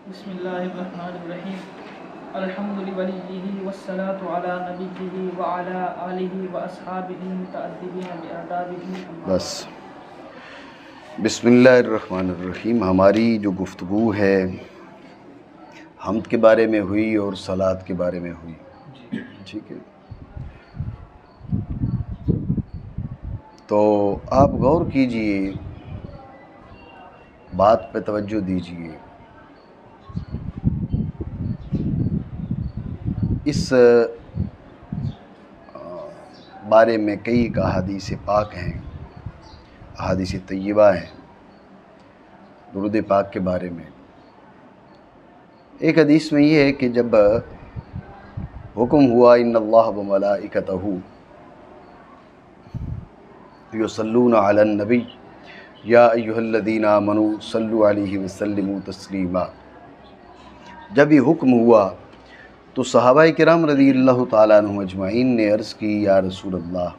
बिस्मिल्लाहिर्रहमानिर्रहीम अल्हम्दुलिल्लाहि वस्सलातु अला नबिय्यिहि व अला आलिहि व अस्हाबिहि मुतअद्दिबीन बिआदाबिहि। बस बिस्मिल्लाहिर्रहमानिर्रहीम। हमारी जो गुफ्तगू है हम्द के बारे में हुई और सलात के बारे में हुई, ठीक है। तो आप गौर कीजिए, बात पे तवज्जो दीजिए। इस बारे में कई अहादीस पाक हैं, अहादीस तय्यबा हैं दुरूद पाक के बारे में। एक हदीस में ये है कि जब हुक्म हुआ इन्नल्लाह व मलाइकतहू युसल्लूना अलन नबी या अय्युहल्लज़ीना आमनू सल्लु अलैहि वसल्लिमू तस्लीमा, जब ये हुक्म हुआ तो सहाबाए किराम रज़ियल्लाहु ताला अन्हुम अजमाइन ने अर्ज़ की, या रसूल अल्लाह,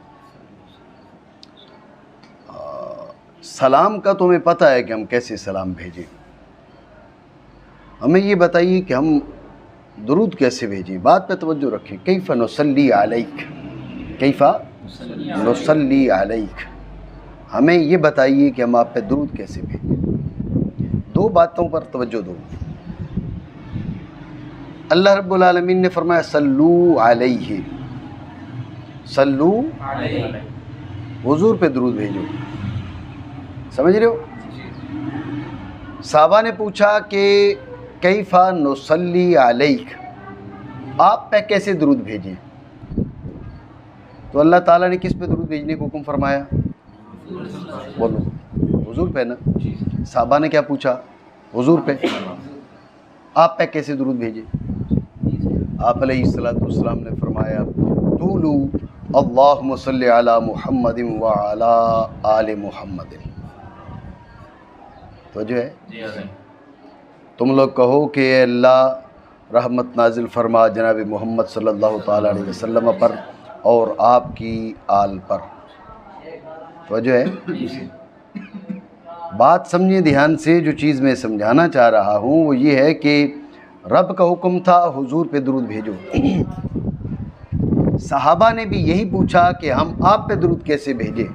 सलाम का तुम्हें पता है कि हम कैसे सलाम भेजें, हमें ये बताइए कि हम दुरूद कैसे भेजें। बात पे तवज्जो रखें। कैफ़ा नुसल्ली अलैक, कैफ़ा नुसल्ली अलैक, हमें ये बताइए कि हम आप पे दुरूद कैसे भेजें। दो बातों पर तवज्जो दो। अल्लाह रब्बुल आलमीन ने फरमाया सल्लू अलैहि, सल्लू हुजूर पे दुरूद भेजो। समझ रहे हो? साहबा ने पूछा कि कैफ़ा नुसल्ली अलैक, आप पे कैसे दुरूद भेजें। तो अल्लाह ताला ने किस पे दुरूद भेजने को हुक्म फरमाया? बोलो, हुजूर पे ना। साहबा ने क्या पूछा? हुजूर पे। आप पे कैसे दुरूद भेजें? आप अलैहिस्सलातु वस्सलाम ने फरमाया तूलू अल्लाहुम्मा सल्लि अला मुहम्मदिन व अला आले मुहम्मदिन। तो जो है, तुम लोग कहो कि अल्लाह रहमत नाजिल फरमा जनाब मोहम्मद सल्लल्लाहु ताला अलैहि वसल्लम पर और आपकी आल पर। तो जो है, बात समझिए ध्यान से। जो चीज़ मैं समझाना चाह रहा हूँ वो ये है कि रब का हुक्म था हुजूर पे दुरूद भेजो। सहाबा ने भी यही पूछा कि हम आप पे दुरूद कैसे भेजें।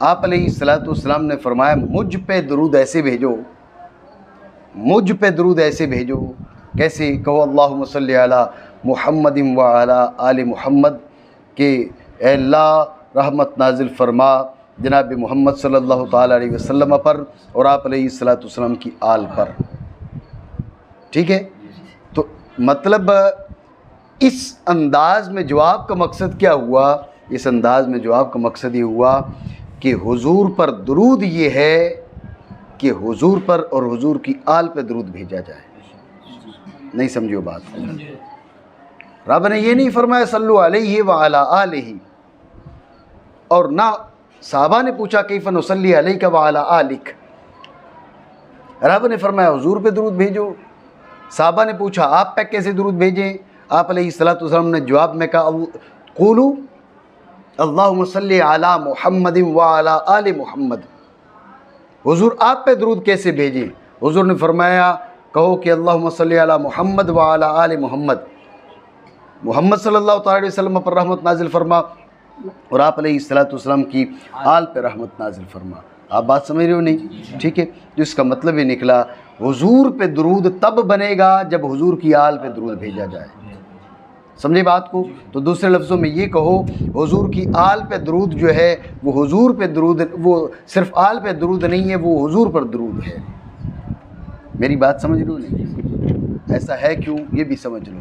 आप अलैहिस्सलातु वस्सलाम ने फरमाया मुझ पे दुरूद ऐसे भेजो, मुझ पे दुरूद ऐसे भेजो। कैसे? कहो अल्लाहुम्मा सल्लि अला मुहम्मदिन व अला आले मुहम्मद, के अल्लाह रहमत नाजिल फरमा जनाब मोहम्मद सल्लल्लाहु ताला अलैहि वसल्लम पर और आप अलैहिस्सलातु वस्सलाम की आल पर। ठीक है। तो मतलब इस अंदाज में जवाब का मकसद क्या हुआ? इस अंदाज में जवाब का मकसद ये हुआ कि हुजूर पर दुरूद ये है कि हुजूर पर और हुजूर की आल पे दुरूद भेजा जाए। नहीं समझियो बात को। रब ने ये नहीं फरमाया सल्लु अलैहि व अला आलिहि, और ना साहबा ने पूछा कैफ़ा नुसल्ली अलैका व अला आलिक। रब ने फरमाया हुजूर पे दुरूद भेजो। साहबा ने पूछा आप पे कैसे दुरूद भेजें। आप अलैहिस्सलातु वस्सलाम ने जवाब में कहा क़ूलू अल्लाहुम्मा सल्लि अला मुहम्मदिन व अला आले मुहम्मद, हुजूर आप पे दुरूद कैसे भेजें। हुजूर ने फरमाया कहो कि अल्लाहुम्मा सल्लि अला मुहम्मद व अला आले मुहम्मद, मोहम्मद सल्लल्लाहु अलैहि वसल्लम पर रहमत नाजिल फरमा और आप अलैहिस्सलातु वस्सलाम की आल पे रहमत नाजिल फरमा। आप बात समझ रहे हो? नहीं? ठीक है। तो इसका मतलब ये निकला हुजूर पे दुरूद तब बनेगा जब हुजूर की आल पे दुरूद भेजा जाए। समझे बात को? तो दूसरे लफ्ज़ों में ये कहो हुजूर की आल पे दुरूद जो है वो हुजूर पे दुरूद, वो सिर्फ आल पे दुरूद नहीं है, वो हुजूर पर दुरूद है। मेरी बात समझ लो? नहीं? ऐसा है क्यों ये भी समझ लो।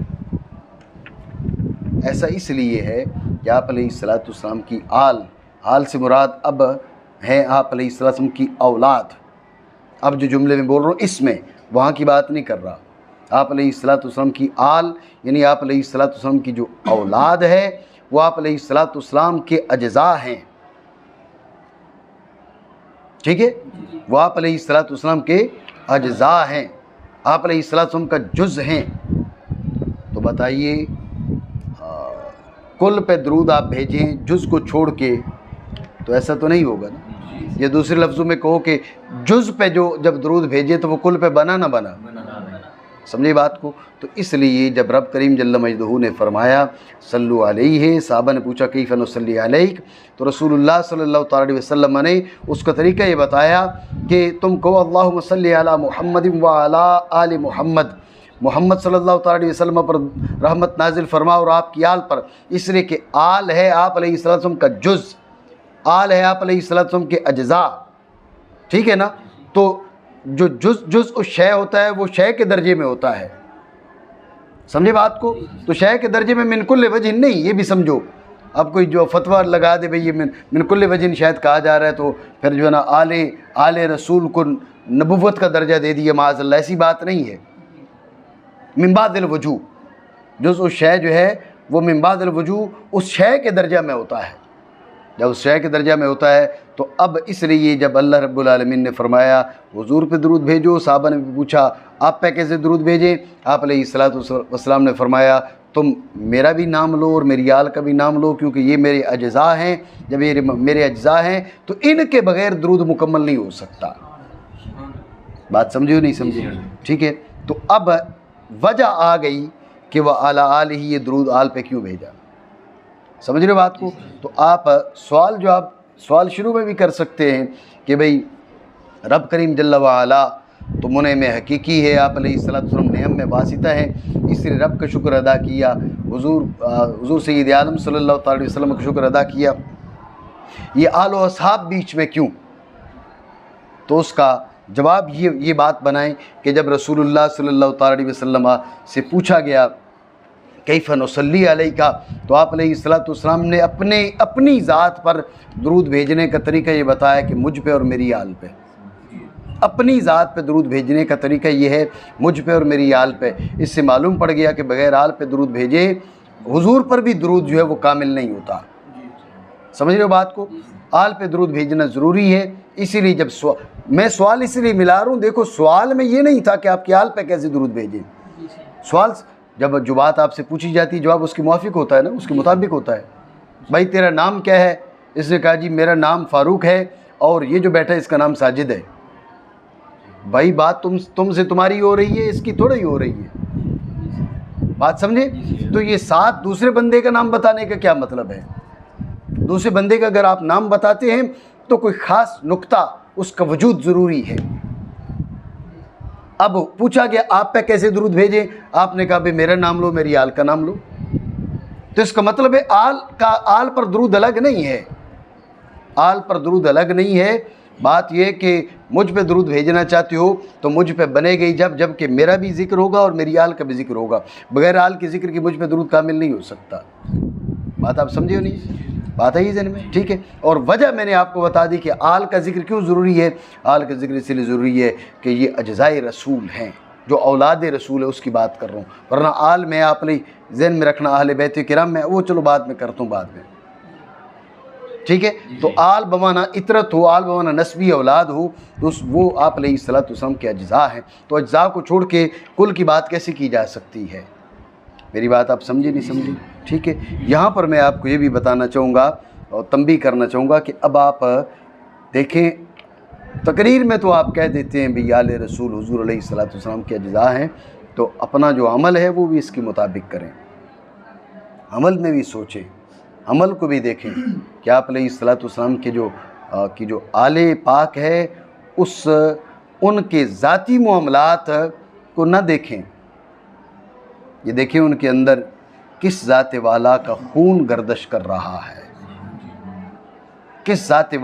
ऐसा इसलिए है कि आप अलैहिस्सलातु वस्सलाम की आल से मुराद अब है आप अलैहिस्सलातु वस्सलाम की औलाद। अब जो जुमले में बोल रहा हूँ इसमें वहाँ की बात नहीं कर रहा। आप अलैहिस्सलातु वस्सलाम की आल यानी आप अलैहिस्सलातु वस्सलाम की जो औलाद है वो आप अलैहिस्सलातु वस्सलाम के अज्ज़ा हैं। ठीक है? वो आप अलैहिस्सलातु वस्सलाम के अज्ज़ा हैं, आप अलैहिस्सलातु वस्सलाम का जुज़ हैं। तो बताइए, कुल पे दुरूद आप भेजें जुज़ को छोड़ के, तो ऐसा तो नहीं होगा ना। ये दूसरे लफ्ज़ों में कहो कि जुज़ पे जो जब दरूद भेजे तो वो कुल पे बना ना बना, समझे बात को। तो इसलिए जब रब करीम जल्ल मजदहू ने फरमाया सल्लु अलैहि, साहबा ने पूछा कैफ़ नुसल्ली अलैक, तो रसूलुल्लाह सल्लल्लाहु अलैहि वसल्लम ने उसका तरीका ये बताया कि तुम कहो अल्लाहुम्मा सल्ली अला मुहम्मदिन व अला आलि मुहम्मद, मोहम्मद सल्लल्लाहु अलैहि वसल्लम पर रहमत नाजिल फरमा और आपकी आल पर, इसलिए कि आल है आप अलैहिस्सलाम का जुज़, आल है आप अलैहिस्सलाम के अज्ज़ा, ठीक है ना। तो जो जुज़ उस शय होता है वो शय के दर्जे में होता है, समझे बात को। तो शय के दर्जे में मिन कुल्ल वजह नहीं, ये भी समझो। अब कोई जो फतवा लगा दे भाई ये मिन कुल्ल वजह शायद कहा जा रहा है तो फिर जो है ना आले रसूल को नबुव्वत का दर्जा दे दिया माज़अल्लाह, ऐसी बात नहीं है। मिन बादिल वजू, जो उस शय जो है वो मिन बादिल वजू उस शय के दर्जा में होता है। जब उस शय के दर्जा में होता है तो अब इसलिए जब अल्लाह रब्बुल आलमीन ने फरमाया हुजूर पे दरूद भेजो, साहबा ने भी पूछा आप पे कैसे दरूद भेजें, आप अलैहिस्सलातु वस्सलाम ने फरमाया तुम मेरा भी नाम लो और मेरी आल का भी नाम लो, क्योंकि ये मेरे अज्ज़ा हैं। जब ये मेरे अज्ज़ा हैं तो इनके बग़ैर दरूद मुकम्मल नहीं हो सकता। बात समझे हो नहीं समझे, ठीक है। तो अब वजह आ गई कि वह आला आल ही, ये दरूद आल पे क्यों भेजा, समझ रहे बात को। तो आप सवाल जो आप सवाल शुरू में भी कर सकते हैं कि भाई रब करीम जल्ल व अला तो मुने में हकीकी है, आप अलैहिस्सलाम नेम में वासिता है, इसलिए रब का शुक्र अदा किया, हुजूर सय्यद आलम सल्लल्लाहु अलैहि वसल्लम का शुक्र अदा किया। ये आल व असहाब बीच में क्यों, तो उसका जवाब ये बात बनाएं कि जब रसूलुल्लाह सल्लल्लाहु अलैहि वसल्लम से पूछा गया कैफ़ नुसल्ली अलैका, तो आप अलैहिस्सलाम ने अपनी ज़ात पर दरूद भेजने का तरीका ये बताया कि मुझ पे और मेरी आल पे। अपनी ज़ात पे दरूद भेजने का तरीका ये है मुझ पे और मेरी आल पे। इससे मालूम पड़ गया कि बग़ैर आल पे दरूद भेजे हुजूर पर भी दरूद जो है वो कामिल नहीं होता, समझ रहे हो बात को। आल पे दरूद भेजना ज़रूरी है। इसीलिए जब मैं सवाल इसलिए मिला रहा हूँ, देखो सवाल में ये नहीं था कि आपकी आल पे कैसे दरूद भेजें। सवाल जब जो बात आपसे पूछी जाती है जवाब उसके मुआफिक होता है ना, उसके मुताबिक होता है। भाई तेरा नाम क्या है, इसने कहा जी मेरा नाम फ़ारूक है और ये जो बैठा है इसका नाम साजिद है। भाई बात तुमसे तुम्हारी हो रही है, इसकी थोड़ा ही हो रही है, बात समझे। तो ये साथ दूसरे बंदे का नाम बताने का क्या मतलब है। दूसरे बंदे का अगर आप नाम बताते हैं तो कोई ख़ास नुक्ता उसका वजूद ज़रूरी है। अब पूछा गया आप पे कैसे दरूद भेजें, आपने कहा भाई मेरा नाम लो, मेरी आल का नाम लो। तो इसका मतलब है आल पर दरूद अलग नहीं है, आल पर दरूद अलग नहीं है। बात यह कि मुझ पे दरूद भेजना चाहते हो तो मुझ पे बनेगा ही जबकि मेरा भी जिक्र होगा और मेरी आल का भी जिक्र होगा। बगैर आल के जिक्र की मुझ पे दरूद कामिल नहीं हो सकता। बात आप समझे हो नहीं, बात है ही जहन में, ठीक है। और वजह मैंने आपको बता दी कि आल का जिक्र क्यों ज़रूरी है। आल का जिक्र इसलिए ज़रूरी है कि ये अज्ज़ाए रसूल हैं, जो औलाद रसूल है उसकी बात कर रहा हूँ। वरना आल में आप ज़हन में रखना अहले बैत किराम में, वो चलो बाद में करता हूँ बाद में, ठीक है। तो आल बमाना इतरत हो, आल बमाना नस्बी औलाद हो, तो वो आप अलैहिस्सलाम के अज्ज़ा हैं। तो अज्ज़ा को छोड़ के कुल की बात कैसे की जा सकती है। मेरी बात आप समझे नहीं समझे, ठीक है। यहाँ पर मैं आपको ये भी बताना चाहूँगा और तंबीह करना चाहूँगा कि अब आप देखें तकरीर में तो आप कह देते हैं भी आले रसूल हुजूर अलैहिस्सलाम के अज्ज़ा हैं, तो अपना जो अमल है वो भी इसके मुताबिक करें, अमल में भी सोचें, अमल को भी देखें कि आप अलैहिस्सलाम के जो आले पाक है उनके ज़ाती मामलात को न देखें, ये देखें उनके अंदर किस ज़ात वाला का खून गर्दिश कर रहा है, किस ज़ात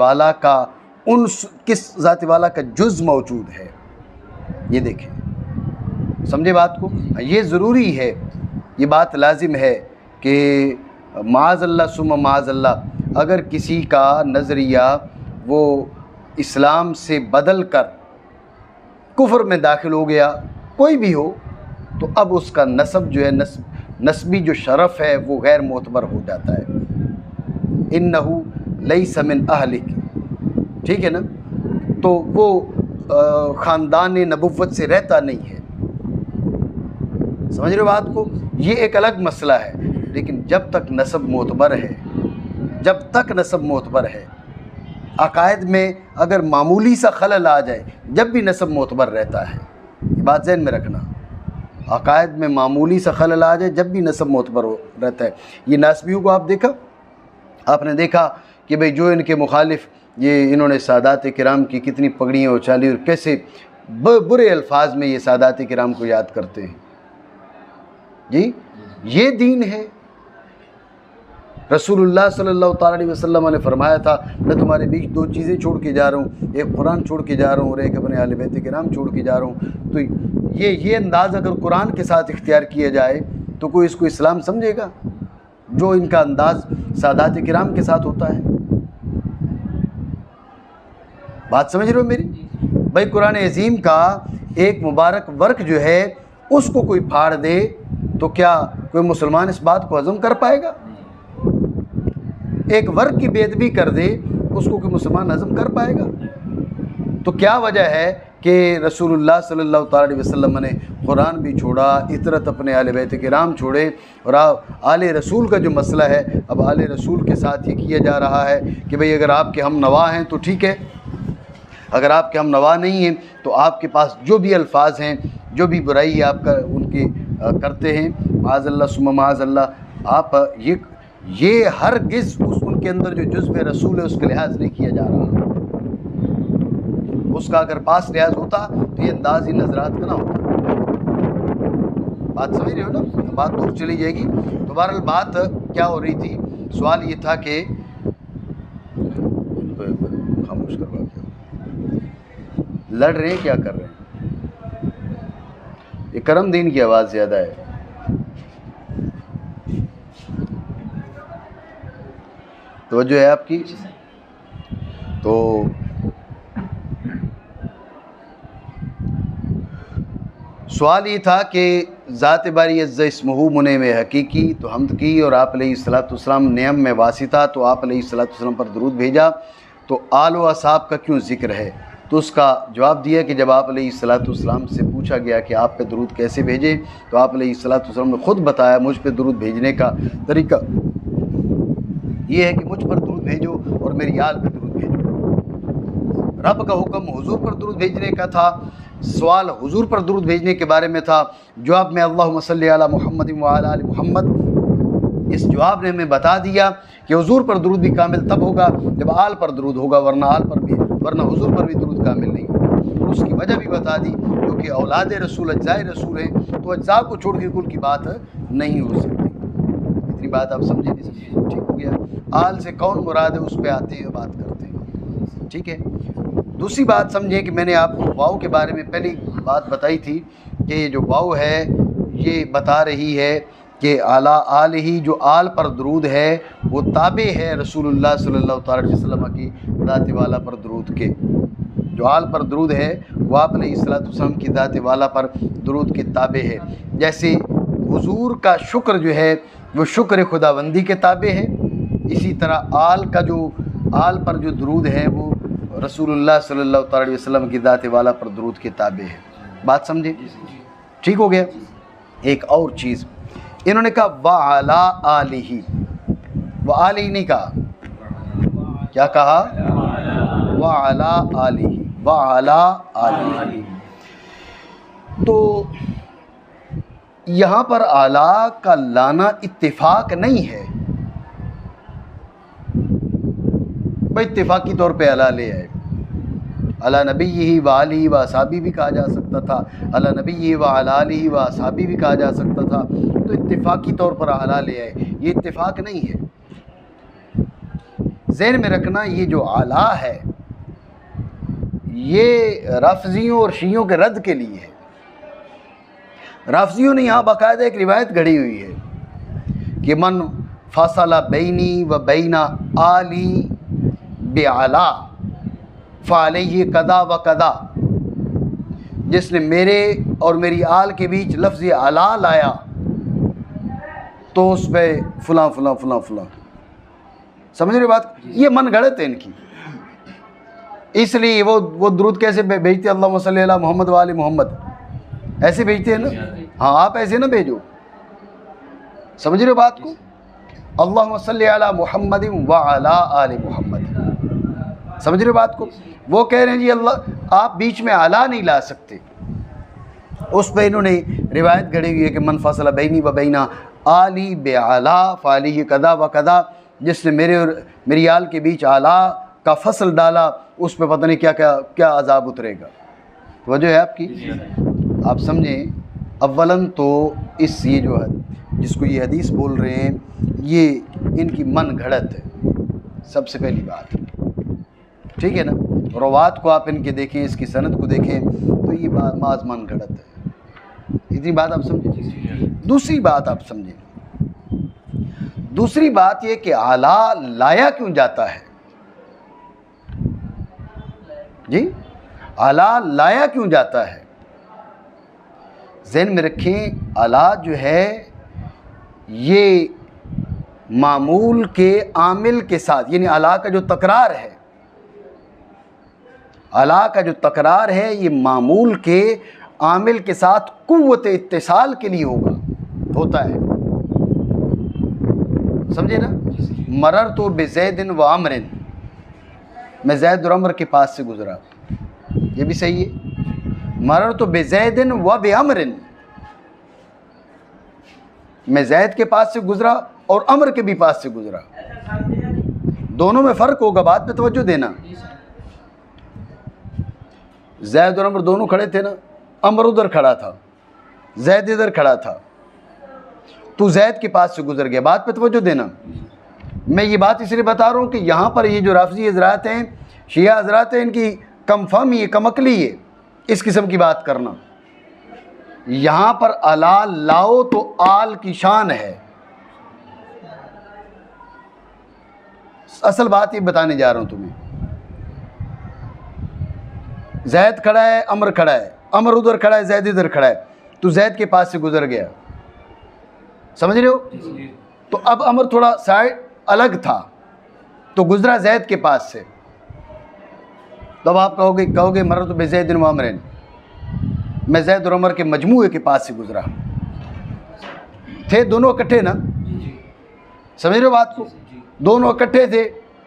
वाला का जुज़ मौजूद है, ये देखें, समझे बात को। ये ज़रूरी है, ये बात लाजिम है कि माज़अल्लाह सुम्मा माज़अल्लाह अगर किसी का नज़रिया वो इस्लाम से बदल कर कुफ्र में दाखिल हो गया, कोई भी हो, तो अब उसका नस्ब जो है नस्बी जो शरफ़ है वो गैर मोतबर हो जाता है। इन्नहु लैसा मिन अहलिक, ठीक है ना। तो वो ख़ानदान नबुव्वत से रहता नहीं है, समझ रहे हो बात को। ये एक अलग मसला है, लेकिन जब तक नस्ब मोतबर है, जब तक नस्ब मोतबर है अकायद में अगर मामूली सा खलल आ जाए, जब भी नसब मोतबर रहता है, ये बात ज़हन में रखना, अकायद में मामूली सा खलल आ जाए जब भी नसब मोतबर रहता है। ये नासबियों को आपने देखा कि भाई जो इनके मुखालिफ, ये इन्होंने सादात किराम की कितनी पगड़ियाँ उछाली और कैसे बुरे अल्फाज में ये सादात किराम को याद करते हैं। जी, ये दीन है। रसूलुल्लाह सल्लल्लाहु अलैहि वसल्लम ने फरमाया था, मैं तुम्हारे बीच दो चीज़ें छोड़ के जा रहा हूँ, एक कुरान छोड़ के जा रहा हूँ और एक अपने आले बैत किराम छोड़ के जा रहा हूँ। तो ये अंदाज़ अगर कुरान के साथ इख्तियार किया जाए तो कोई इसको इस्लाम समझेगा, जो इनका अंदाज़ सादात किराम के साथ होता है। बात समझ रहे हो मेरी भाई? कुरान अज़ीम का एक मुबारक वर्क जो है उसको कोई फाड़ दे तो क्या कोई मुसलमान इस बात को हज़म कर पाएगा? एक वर्क की बेदबी कर दे उसको कोई मुसलमान हज़म कर पाएगा? तो क्या वजह है कि रसूलुल्लाह सल्लल्लाहु अलैहि वसल्लम ने कुरान भी छोड़ा, इतरत अपने आले बैत किराम छोड़े, और आले रसूल का जो मसला है, अब आले रसूल के साथ ये किया जा रहा है कि भाई अगर आपके हम नवा हैं तो ठीक है, अगर आपके हम नवा नहीं हैं तो आपके पास जो भी अल्फाज हैं, जो भी बुराई आप उनकी करते हैं, माज़अल्लाह सुम्मा माज़अल्लाह, आप ये हरगिज़ उनके अंदर जो जुज़्व रसूल है उसका लिहाज नहीं किया जा रहा। उसका अगर पास लिहाज होता तो ये अंदाज़ ही नज़रात का ना होता। बात समझ रहे हो ना? बात दूर चली जाएगी। तो बहरहाल बात क्या हो रही थी, सवाल ये था कि खामोश करवा क्या लड़ रहे हैं, क्या कर रहे हैं? ये करम दीन की आवाज़ ज़्यादा है। तो जो है आपकी, तो सवाल ये था कि ज़ात बारी अज़्ज़ा इस्मुहु मुने में हकीकी, तो हमद की और आप अलैहिस्सलाम नियम में वासिता, तो आप अलैहिस्सलाम पर दरूद भेजा, तो आल व असहाब का क्यों ज़िक्र है? तो उसका जवाब दिया कि जब आप अलैहिस्सलाम से पूछा गया कि आप पे दरूद कैसे भेजें, तो आप अलैहिस्सलाम ने ख़ुद बताया मुझ पे दरूद भेजने का तरीका ये है कि मुझ पर दरूद भेजो और मेरी आल पे दरूद भेजो। रब का हुक्म हुजूर पर दरूद भेजने का था, सवाल हुजूर पर दरूद भेजने के बारे में था। जवाब में अल्लाहुम्मा सल्ली अला मुहम्मद व अला आलि मुहम्मद, इस जवाब ने हमें बता दिया कि हुजूर पर दरूद भी कामिल तब होगा जब आल पर दरूद होगा, वरना हुजूर पर भी दरूद कामिल नहीं होगा। और उसकी वजह भी बता दी, क्योंकि औलाद रसूल अज्जाए रसूल हैं, तो अज्जा को छोड़ के कुल की बात नहीं हो सकती। इतनी बात आप समझे नहीं समझे? ठीक हो गया। आल से कौन मुराद है उस पर आते हैं, बात करते हैं, ठीक है। दूसरी बात समझिए कि मैंने आपको वाव के बारे में पहली बात बताई थी कि ये जो वाव है ये बता रही है कि आला आल ही, जो आल पर दरूद है वो ताबे है रसूलुल्लाह सल्लल्लाहु अलैहि वसल्लम की ज़ात वाला पर दरूद के। जो आल पर दरूद है वो आप अलैहिस्सलाम की ज़ात वाला पर दरूद के ताबे है। जैसे हुजूर का शुक्र जो है वो शुक्र खुदाबंदी के ताबे है, इसी तरह आल पर जो दरूद है वो रसूलुल्लाह सल्लल्लाहु अलैहि वसल्लम की ज़ात वाला पर दरूद के ताबे है। बात समझे? ठीक हो गया। एक और चीज़ इन्होंने कहा व अला आलिही, व आलिही नहीं कहा, क्या कहा? व अला आलिही, व अला आलिही। तो यहाँ पर आला का लाना इत्तिफाक नहीं है भाई, इत्तिफाकी तौर पे अला ले आए। अला नबी व आलिही व असहाबी भी कहा जा सकता था, अला नबी व अला आलिही व असहाबी भी कहा जा सकता था। तो इत्तिफाकी तौर पर अला ले आए, ये इत्तिफाक नहीं है। ज़हन में रखना, ये जो आला है ये राफ़ज़ियों और शीयों के रद्द के लिए है। राफ़ज़ियों ने यहाँ बाकायदा एक रिवायत गढ़ी हुई है कि मन फ़ासला बैनी व बैना आली बेआला फ़अलैहि कदा व कदा, जिसने मेरे और मेरी आल के बीच लफ्ज़ आला लाया तो उस पर फ़लाँ फ़लाँ फ़लाँ फ़लाँ। समझ रहे बात? ये मन गढ़त है इनकी, इसलिए वो दुरूद कैसे भेजते? अल्लाहुम्मा सल्ली अला मोहम्मद व आलि मोहम्मद, ऐसे भेजते हैं ना? हाँ, आप ऐसे ना भेजो। समझ रहे हो बात को? अल्लाहुम्मा सल्ली अला मुहम्मद व अला आलि मुहम्मद, समझ रहे हो बात को? वो कह रहे हैं जी अल्लाह आप बीच में आला नहीं ला सकते। उस पर इन्होंने रिवायत गढ़ी हुई है कि मन फसला बैनी व बैना आली बे आला फ़ाली कदा व कदा, जिसने मेरे और मेरी आल के बीच आला का फसल डाला उस पर पता नहीं क्या क्या क्या अजाब उतरेगा। वजह है आपकी, आप समझें। अव्वलन तो इस ये जो है जिसको ये हदीस बोल रहे हैं ये इनकी मन घड़त है, सबसे पहली बात, ठीक है ना। रवात को आप इनके देखें, इसकी सनद को देखें तो ये माज मन घड़त है। इतनी बात आप समझें। दूसरी बात आप समझें, दूसरी बात ये कि आला लाया क्यों जाता है जी, आला लाया क्यों जाता है? ज़हन में रखें, आला जो है ये मामूल के आमिल के साथ, यानी आला का जो तकरार है, आला का जो तकरार है ये मामूल के आमिल के साथ कुव्वत इत्तिसाल के लिए होता है। समझे ना। मरर तो बेज़ैदिन व अमरिन, मैं ज़ैद और अमर के पास से गुजरा, ये भी सही है। मरर तो बेज़ैदिन व बेअमरिन, मैं ज़ैद के पास से गुजरा और अमर के भी पास से गुजरा, दोनों में फ़र्क होगा, बात पे तवज्जो देना। ज़ैद और अमर दोनों खड़े थे ना, अमर उधर खड़ा था, ज़ैद इधर खड़ा था, तू ज़ैद के पास से गुजर गया, बात पे तवज्जो देना। मैं ये बात इसलिए बता रहा हूँ कि यहाँ पर ये जो राफ़ज़ी हज़रात हैं, शिया हज़रात हैं, इनकी कम फहमी है, कम अक्ली है इस किस्म की बात करना। यहाँ पर अला लाओ तो आल की शान है। असल बात ये बताने जा रहा हूँ तुम्हें। ज़ैद खड़ा है, अमर खड़ा है, अमर उधर खड़ा है, ज़ैद इधर खड़ा है, तू ज़ैद के पास से गुजर गया, समझ रहे हो। तो अब अमर थोड़ा साइड अलग था तो गुजरा ज़ैद के पास से, तब आप कहोगे मरर तो बेज़ैदिन व अमरिन, मैं ज़ैद और अमर के मजमूए के पास से गुजरा, थे दोनों इकट्ठे ना, समझ रहे हो बात को, दोनों इकट्ठे थे,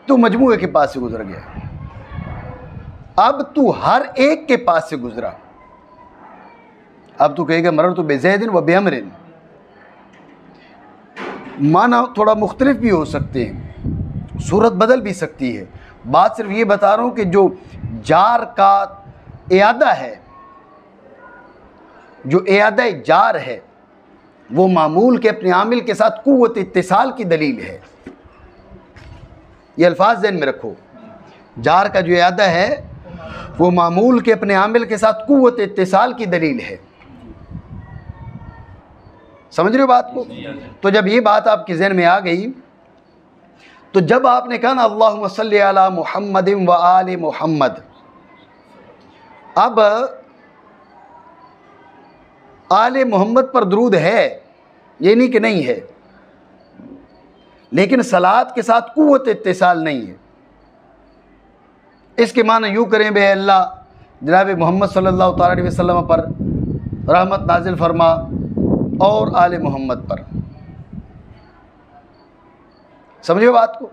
तू मजमूए के पास से गुजर गया। अब तू हर एक के पास से गुजरा, अब तू कहेगा मरर तो बेज़ैदिन व बेअमरिन, माना थोड़ा मुख्तलिफ भी हो सकते हैं, सूरत बदल भी सकती है। बात सिर्फ ये बता रहा हूँ कि जो जार का इयादा है, जो इयादा जार है, वो मामूल के अपने आमिल के साथ कुव्वत इत्तिसाल की दलील है। ये अल्फाज ज़हन में रखो, जार का जो इयादा है वो मामूल के अपने आमिल के साथ कुव्वत इत्तिसाल की दलील है। समझ रहे हो बात को। तो जब ये बात आपके ज़हन में आ गई, तो जब आपने कहा ना अल्लाहुम्मा सल्ली अला मुहम्मदिन व आले मुहम्मद, अब आले मोहम्मद पर दरूद है, ये नहीं कि नहीं है, लेकिन सलात के साथ कुव्वत इत्तिसाल नहीं है। इसके माना यूँ करें, बे अल्लाह जनाब मोहम्मद सल्लल्लाहु अलैहि वसल्लम पर रहमत नाजिल फरमा और आले मोहम्मद पर, समझिए बात को।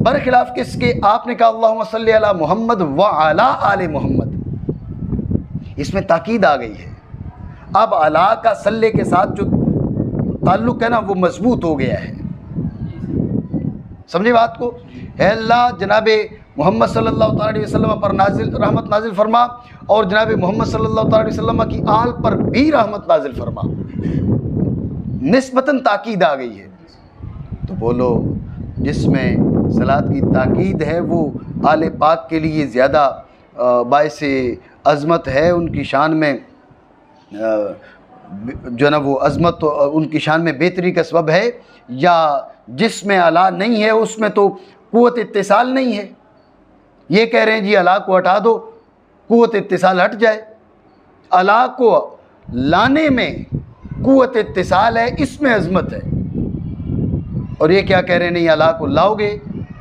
बरखिलाफ किसके, आपने कहा अल्लाहुम्मा सल्ली अला मुहम्मद व अला आले मोहम्मद, इसमें ताकीद आ गई है। अब अला का सल्ले के साथ जो ताल्लुक़ है ना वो मजबूत हो गया है, समझिए बात को। अल्लाह जनाबे मोहम्मद सल्लल्लाहु अलैहि वसल्लम पर नाजिल रहमत नाजिल फरमा और जनाब मोहम्मद सल्लल्लाहु अलैहि वसल्लम की आल पर भी रहमत नाजिल फरमा, निस्बतन ताकीद आ गई है। तो बोलो जिसमें सलात की ताकीद है वो आले पाक के लिए ज़्यादा बाइस अज़मत है, उनकी शान में जो है ना वो अज़मत तो उनकी शान में बेहतरी का सबब है, या जिसमें अला नहीं है उसमें तो कुव्वत इत्तिसाल नहीं है। ये कह रहे हैं जी अला को हटा दो, कुव्वत इत्तिसाल हट जाए। अला को लाने में कुव्वत इत्तिसाल है, इसमें अज़मत है। और ये क्या कह रहे हैं, नहीं अला को लाओगे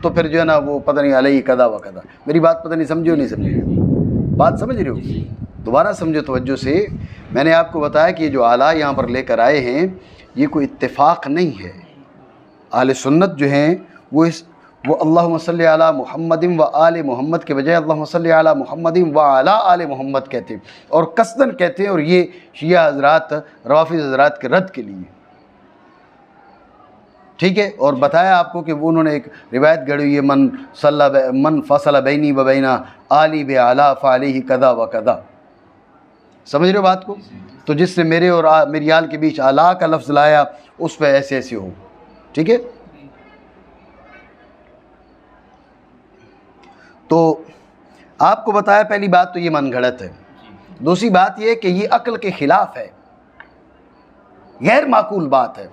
तो फिर जो है ना वो पता नहीं अलई कदा व कदा। मेरी बात पता नहीं समझो नहीं समझे, बात समझ रहे हो? दोबारा समझो तवज्जो से। मैंने आपको बताया कि ये जो आला यहाँ पर लेकर आए हैं ये कोई इत्तेफाक नहीं है। आले सुन्नत जो हैं वो अल्लाहुम्मा सल्ली अला मुहम्मदिन व आले मोहम्मद के बजाय अल्लाहुम्मा सल्ली अला मुहम्मदिन व अला आले मोहम्मद कहते हैं और कसदन कहते हैं, और ये शिया हज़रात रवाफिज़ हज़रात के रद्द के लिए, ठीक है। और बताया आपको कि वो उन्होंने एक रिवायत गढ़ी हुई है, मन फसला बैनी व बैना आली बे आला फ़अलैहि कदा व कदा। समझ रहे हो बात को? तो जिसने मेरे और मेरी आल के बीच आला का लफ्ज़ लाया उस पर ऐसे ऐसे हो, ठीक है। तो आपको बताया पहली बात तो ये मन घड़त है। दूसरी बात ये कि ये अक्ल के ख़िलाफ़ है, गैर माकूल बात है।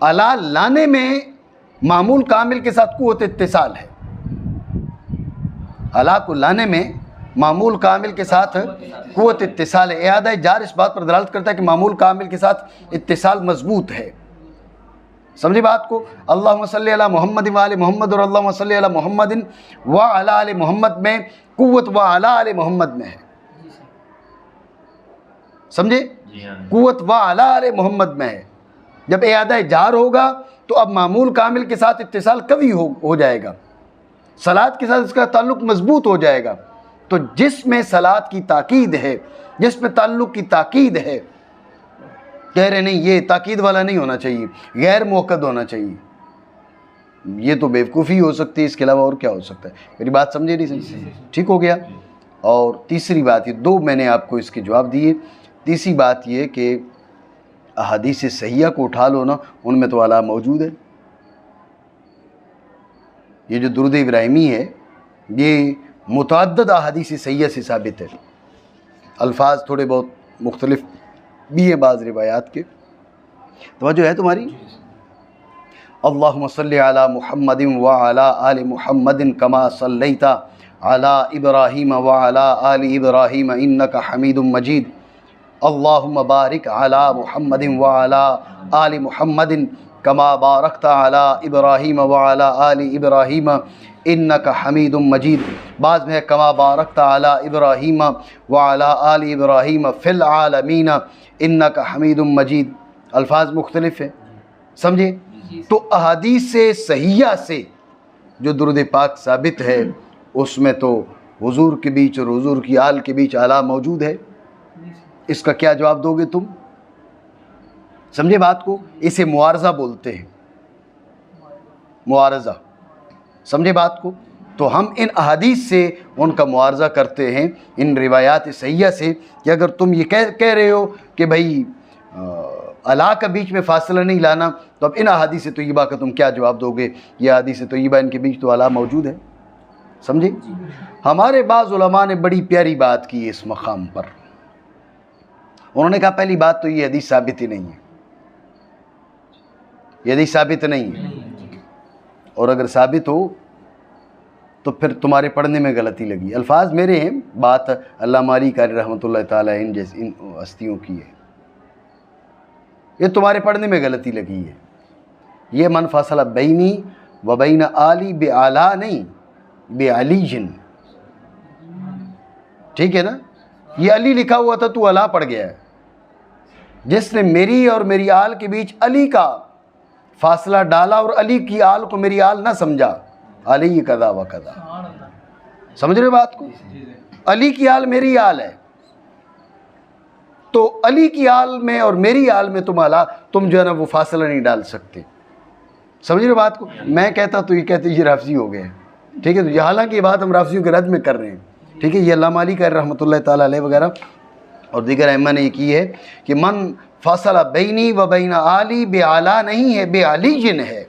अला लाने में मामूल कामिल के साथ कुव्वत इत्तिसाल है, अला को लाने में मामूल कामिल के साथ कुव्वत इत्तिसाल है। इआदा जार इस बात पर दलालत करता है कि मामूल कामिल के साथ इत्तिसाल मजबूत है। समझे बात को? अल्लाहुम्मा सल्ली अला मुहम्मद व आले मोहम्मद और अल्लाहुम्मा सल्ली अला मुहम्मदिन व अला आले मोहम्मद में कुव्वत व अला आले मोहम्मद में है। समझे? कुव्वत व अला आले मोहम्मद में है। जब इआदा जार होगा तो अब मामूल कामिल के साथ इत्तिसाल कवी हो जाएगा, सलात के साथ इसका ताल्लुक मजबूत हो जाएगा। तो जिसमें सलात की ताकीद है, जिसमें ताल्लुक की ताकीद है, कह रहे नहीं ये ताकीद वाला नहीं होना चाहिए, गैर मुअक्कद होना चाहिए, ये तो बेवकूफ़ी हो सकती है, इसके अलावा और क्या हो सकता है? मेरी बात समझे नहीं समझे? ठीक हो गया। और तीसरी बात, ये दो मैंने आपको इसके जवाब दिए। तीसरी बात ये कि अहादीस सहिया को उठा लो ना, उनमें तो अला मौजूद है। ये जो दुरूद इब्राहिमी है ये मुतअद्दिद अहादीस सहिया से साबित है। अल्फाज थोड़े बहुत मुख्तलिफ भी है बाज़ रिवायात के, तवज्जो है तुम्हारी? अल्लाहुम्मा सल्ली अला मुहम्मदिन व अला आलि मुहम्मदिन कमा सल्लैता अला इब्राहीम व अला आलि इब्राहीम इन्नका हमीदुम मजीद। अल्लाहुम्मा बारिक अला मुहम्मदिन व अला आलि मुहम्मदिन कमा बारकता अला इब्राहीम व अला आलि इब्राहीम इन्नका हमीदुम मजीद। बाज़ में कमा बारकता अला इब्राहीम व अला आलि इब्राहीम फ़िल आलमीन इन्नका हमीदुम मजीद। अल्फाज मुख्तलिफ हैं, समझे? तो अहादीस सहिया से जो दुरूद पाक साबित है उसमें तो हुजूर के बीच और हुजूर की आल के बीच अला मौजूद है। इसका क्या जवाब दोगे तुम? समझे बात को? इसे मुआरज़ा बोलते हैं, मुआरज़ा। समझे बात को? तो हम इन अहादीस से उनका मुआरज़ा करते हैं, इन रिवायात सहिया से, कि अगर तुम ये कह रहे हो कि भाई अला का बीच में फ़ासला नहीं लाना, तो अब इन अहादीस तय्यबा का तुम क्या जवाब दोगे? ये अहादीस तय्यबा इनके बीच तो अला मौजूद है। समझे? हमारे बाज़ उलमा ने बड़ी प्यारी बात की है इस मकाम पर। उन्होंने कहा पहली बात तो ये हदीस साबित ही नहीं है, ये हदीस साबित नहीं है, और अगर साबित हो तो फिर तुम्हारे पढ़ने में गलती लगी। अल्फाज मेरे हैं, बात अल्लामा अली कारी रहमतुल्लाह ताला इन जैसी इन हस्तियों की है, ये तुम्हारे पढ़ने में गलती लगी है। ये मन फसला बैनी व बैन आली बे आला नहीं, बे अलीजिन, ठीक है ना? ये अली लिखा हुआ था, तू अला पढ़ गया है। जिसने मेरी और मेरी आल के बीच अली का फासला डाला और अली की आल को मेरी आल ना समझा, अली कदा व कदा। समझ रहे बात को? अली की आल मेरी आल है, तो अली की आल में और मेरी आल में तुम जो है ना वो फासला नहीं डाल सकते। समझ रहे बात को? मैं कहता तो ये कहते ये राफजी हो गए, ठीक है? तो हालांकि ये बात हम राफजियों के रद्द में कर रहे हैं, ठीक है? ये अल्लामा अली कारी रहमतुल्लाह ताला अलैह वगैरह और दीगर अइम्मा ने ये की है कि मन फासला बैनी व बैन आली बे आला नहीं है, बे अलीजिन है।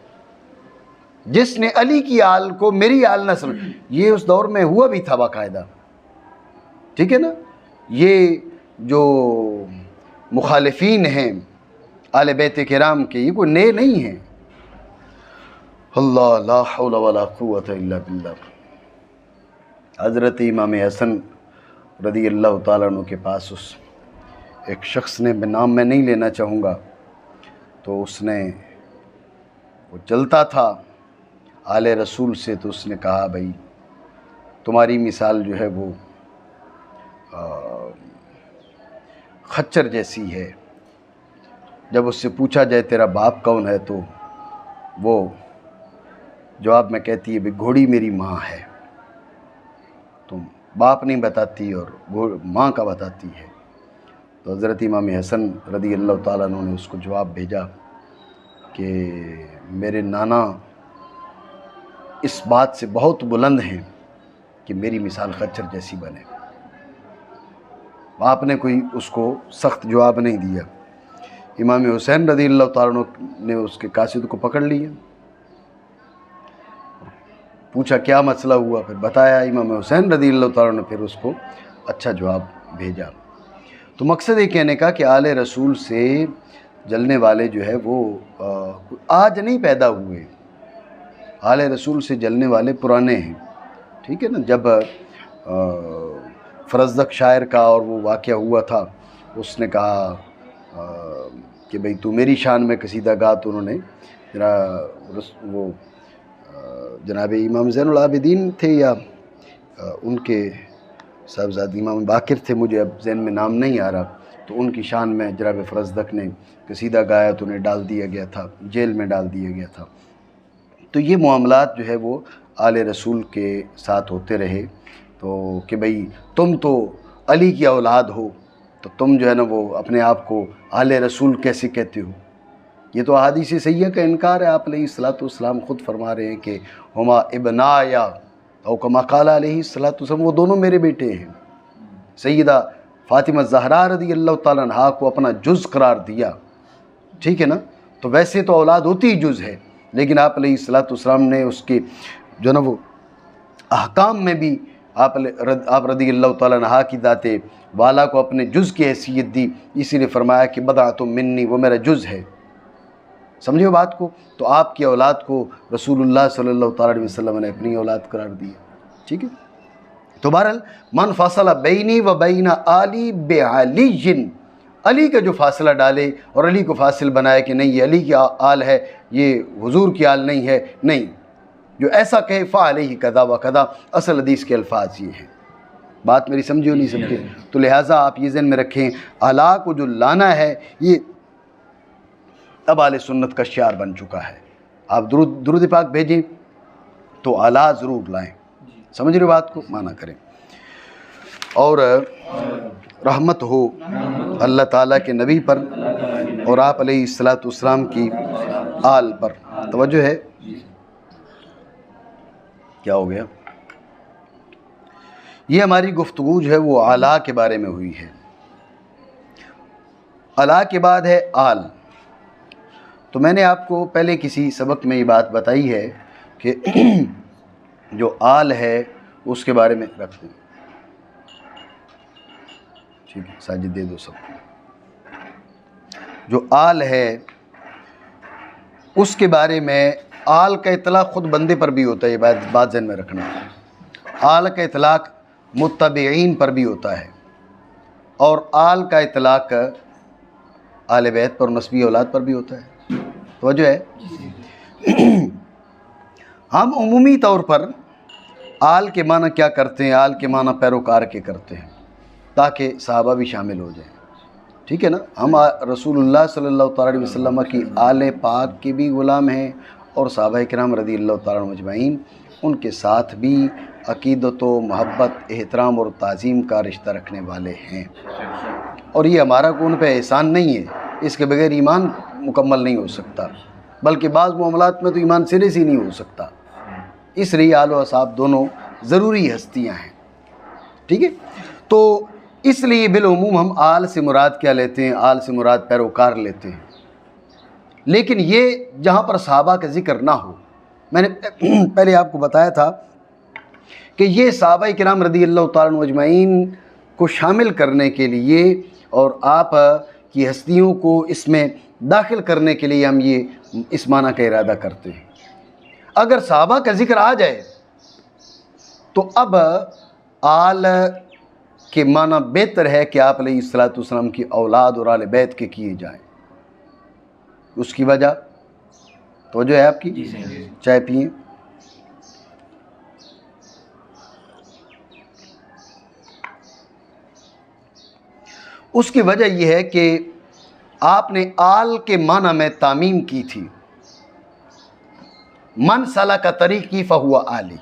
जिसने अली की आल को मेरी आल ना समझ, ये उस दौर में हुआ भी था बाकायदा, ठीक है ना? ये जो मुखालिफीन हैं आले बैत किराम के, ये कोई नए नहीं हैं। अल्लाह ला हौला वला कुव्वता इल्ला बिल्लाह। हज़रत इमाम हसन रज़ी अल्लाह ताला अन्हु के पास उस एक शख्स ने, नाम मैं नहीं लेना चाहूँगा, तो उसने, वो चलता था आले रसूल से, तो उसने कहा भाई तुम्हारी मिसाल जो है वो खच्चर जैसी है। जब उससे पूछा जाए तेरा बाप कौन है, तो वो जवाब में कहती है, भाई घोड़ी मेरी माँ है, तो बाप नहीं बताती और माँ का बताती है। तो हज़रत इमाम हसन रदी अल्लाह ताला अन्हु ने उसको जवाब भेजा कि मेरे नाना इस बात से बहुत बुलंद हैं कि मेरी मिसाल खच्चर जैसी बने। आपने कोई उसको सख्त जवाब नहीं दिया। इमाम हुसैन रदी अल्लाह ताला अन्हु ने उसके कासिद को पकड़ लिया, पूछा क्या मसला हुआ, फिर बताया। इमाम हुसैन रदी अल्लाह ताला ने फिर उसको अच्छा जवाब भेजा। तो मकसद ये कहने का कि आले रसूल से जलने वाले जो है वो आज नहीं पैदा हुए, आले रसूल से जलने वाले पुराने हैं, ठीक है ना। जब फरजदक शायर का और वो वाक़या हुआ था, उसने कहा कि भाई तू मेरी शान में कसीदा गा, तो उन्होंने वो जनाब इमाम ज़ैनुल आबिदीन थे या उनके साहबजाद इमाम बाकिर थे, मुझे अब ज़हन में नाम नहीं आ रहा, तो उनकी शान में जनाब फरजदक ने कसीदा गाया तो उन्हें डाल दिया गया था, जेल में डाल दिया गया था। तो ये मामलात जो है वो आले रसूल के साथ होते रहे। तो कि भाई तुम तो अली की औलाद हो, तो तुम जो है ना वो अपने आप को आले रसूल कैसे कहते हो। ये तो अहादीस सहीह का इनकार है। आप अलैहिस्सलाम ख़ुद फरमा रहे हैं कि हुमा इब्नाया औ कमा क़ाला अलैहिस्सलाम, वो दोनों मेरे बेटे हैं। सैयदा फ़ातिमा ज़हरा रज़ी अल्लाह ताला अन्हा को अपना जुज़ करार दिया, ठीक है ना। तो वैसे तो औलाद होती ही जुज़ है, लेकिन आप अलैहिस्सलाम ने उसके जो ना वो अहकाम में भी आप रज़ी अल्लाह ताला अन्हा की दाते वाला को अपने जुज़ की हैसियत दी, इसीलिए फरमाया कि बदअतुम मिन्नी, वो मेरा जुज़ है। समझिए बात को। तो आपकी औलाद को रसूलुल्लाह सल्लल्लाहु अलैहि वसल्लम ने अपनी औलाद करार दिया, ठीक है। तो बहरहाल मन फासला बैनी व बैना आली बेअलीजिन, अली का जो फासला डाले और अली को फासिल बनाए कि नहीं ये अली की आल है, ये हुजूर की आल नहीं है, नहीं, जो ऐसा कहे फ़अलैहि कदा व कदा, असल हदीस के अल्फाज ये हैं। बात मेरी समझी हो नहीं समझी। तो लिहाजा आप ये ज़हन में रखें, अला को जो लाना है ये अब आले सुन्नत का शियार बन चुका है। आप दुरूद पाक भेजें तो अला ज़रूर लाएं। समझ रहे बात को, माना करें। और रहमत हो अल्लाह ताला के नबी पर और आप अलैहिस्सलाम की आल पर। तवज्जो है, क्या हो गया। ये हमारी गुफ्तगू जो है वो आला के बारे में हुई है। अला के बाद है आल। तो मैंने आपको पहले किसी सबक में ये बात बताई है कि जो आल है उसके बारे में रखते हैं, ठीक है, साजिद दे दो सबको। जो आल है उसके बारे में, आल का इतलाक़ ख़ुद बंदे पर भी होता है, ये बात ज़हन में रखना। आल का इतलाक़ मुत्तबईन पर भी होता है और आल का इतलाक़ आले बैत पर, नस्बी औलाद पर भी होता है। तो जो है हम उमूमी तौर पर आल के माना क्या करते हैं, आल के माना पैरोकार के करते हैं ताकि सहाबा भी शामिल हो जाएं, ठीक है ना। हम रसूलुल्लाह सल्लल्लाहु अलैहि वसल्लम की आले पाक के भी ग़ुलाम हैं और सहाबा किराम रज़ी अल्लाह तआला अन्हुम अजमईन उनके साथ भी अक़ीदत व मोहब्बत, एहतराम और ताज़ीम का रिश्ता रखने वाले हैं। और ये हमारा को उन पर एहसान नहीं है, इसके बगैर ईमान मुकम्मल नहीं हो सकता, बल्कि बाज़ मामलात में तो ईमान सिरे से नहीं हो सकता। इसलिए आल व असहाब दोनों ज़रूरी हस्तियाँ हैं, ठीक है। तो इसलिए बिलउमूम हम आल से मुराद क्या लेते हैं, आल से मुराद पैरोकार लेते हैं। लेकिन ये जहाँ पर सहाबा का ज़िक्र ना हो, मैंने पहले आपको बताया था कि ये सहाबा किराम रज़ी अल्लाह तआला अन्हुम अजमईन को शामिल करने के लिए और आप की हस्तियों को इसमें दाखिल करने के लिए हम ये इस माना का इरादा करते हैं। अगर सहाबा का ज़िक्र आ जाए तो अब आल के माना बेहतर है कि आप अलैहिस्सलाम की औलाद और आले बैत के किए जाएं। उसकी वजह तो जो है आपकी, चाय पिए। उसकी वजह यह है कि आपने आल के माना में तामीम की थी। मन सलक तरीकी फहुआ आली।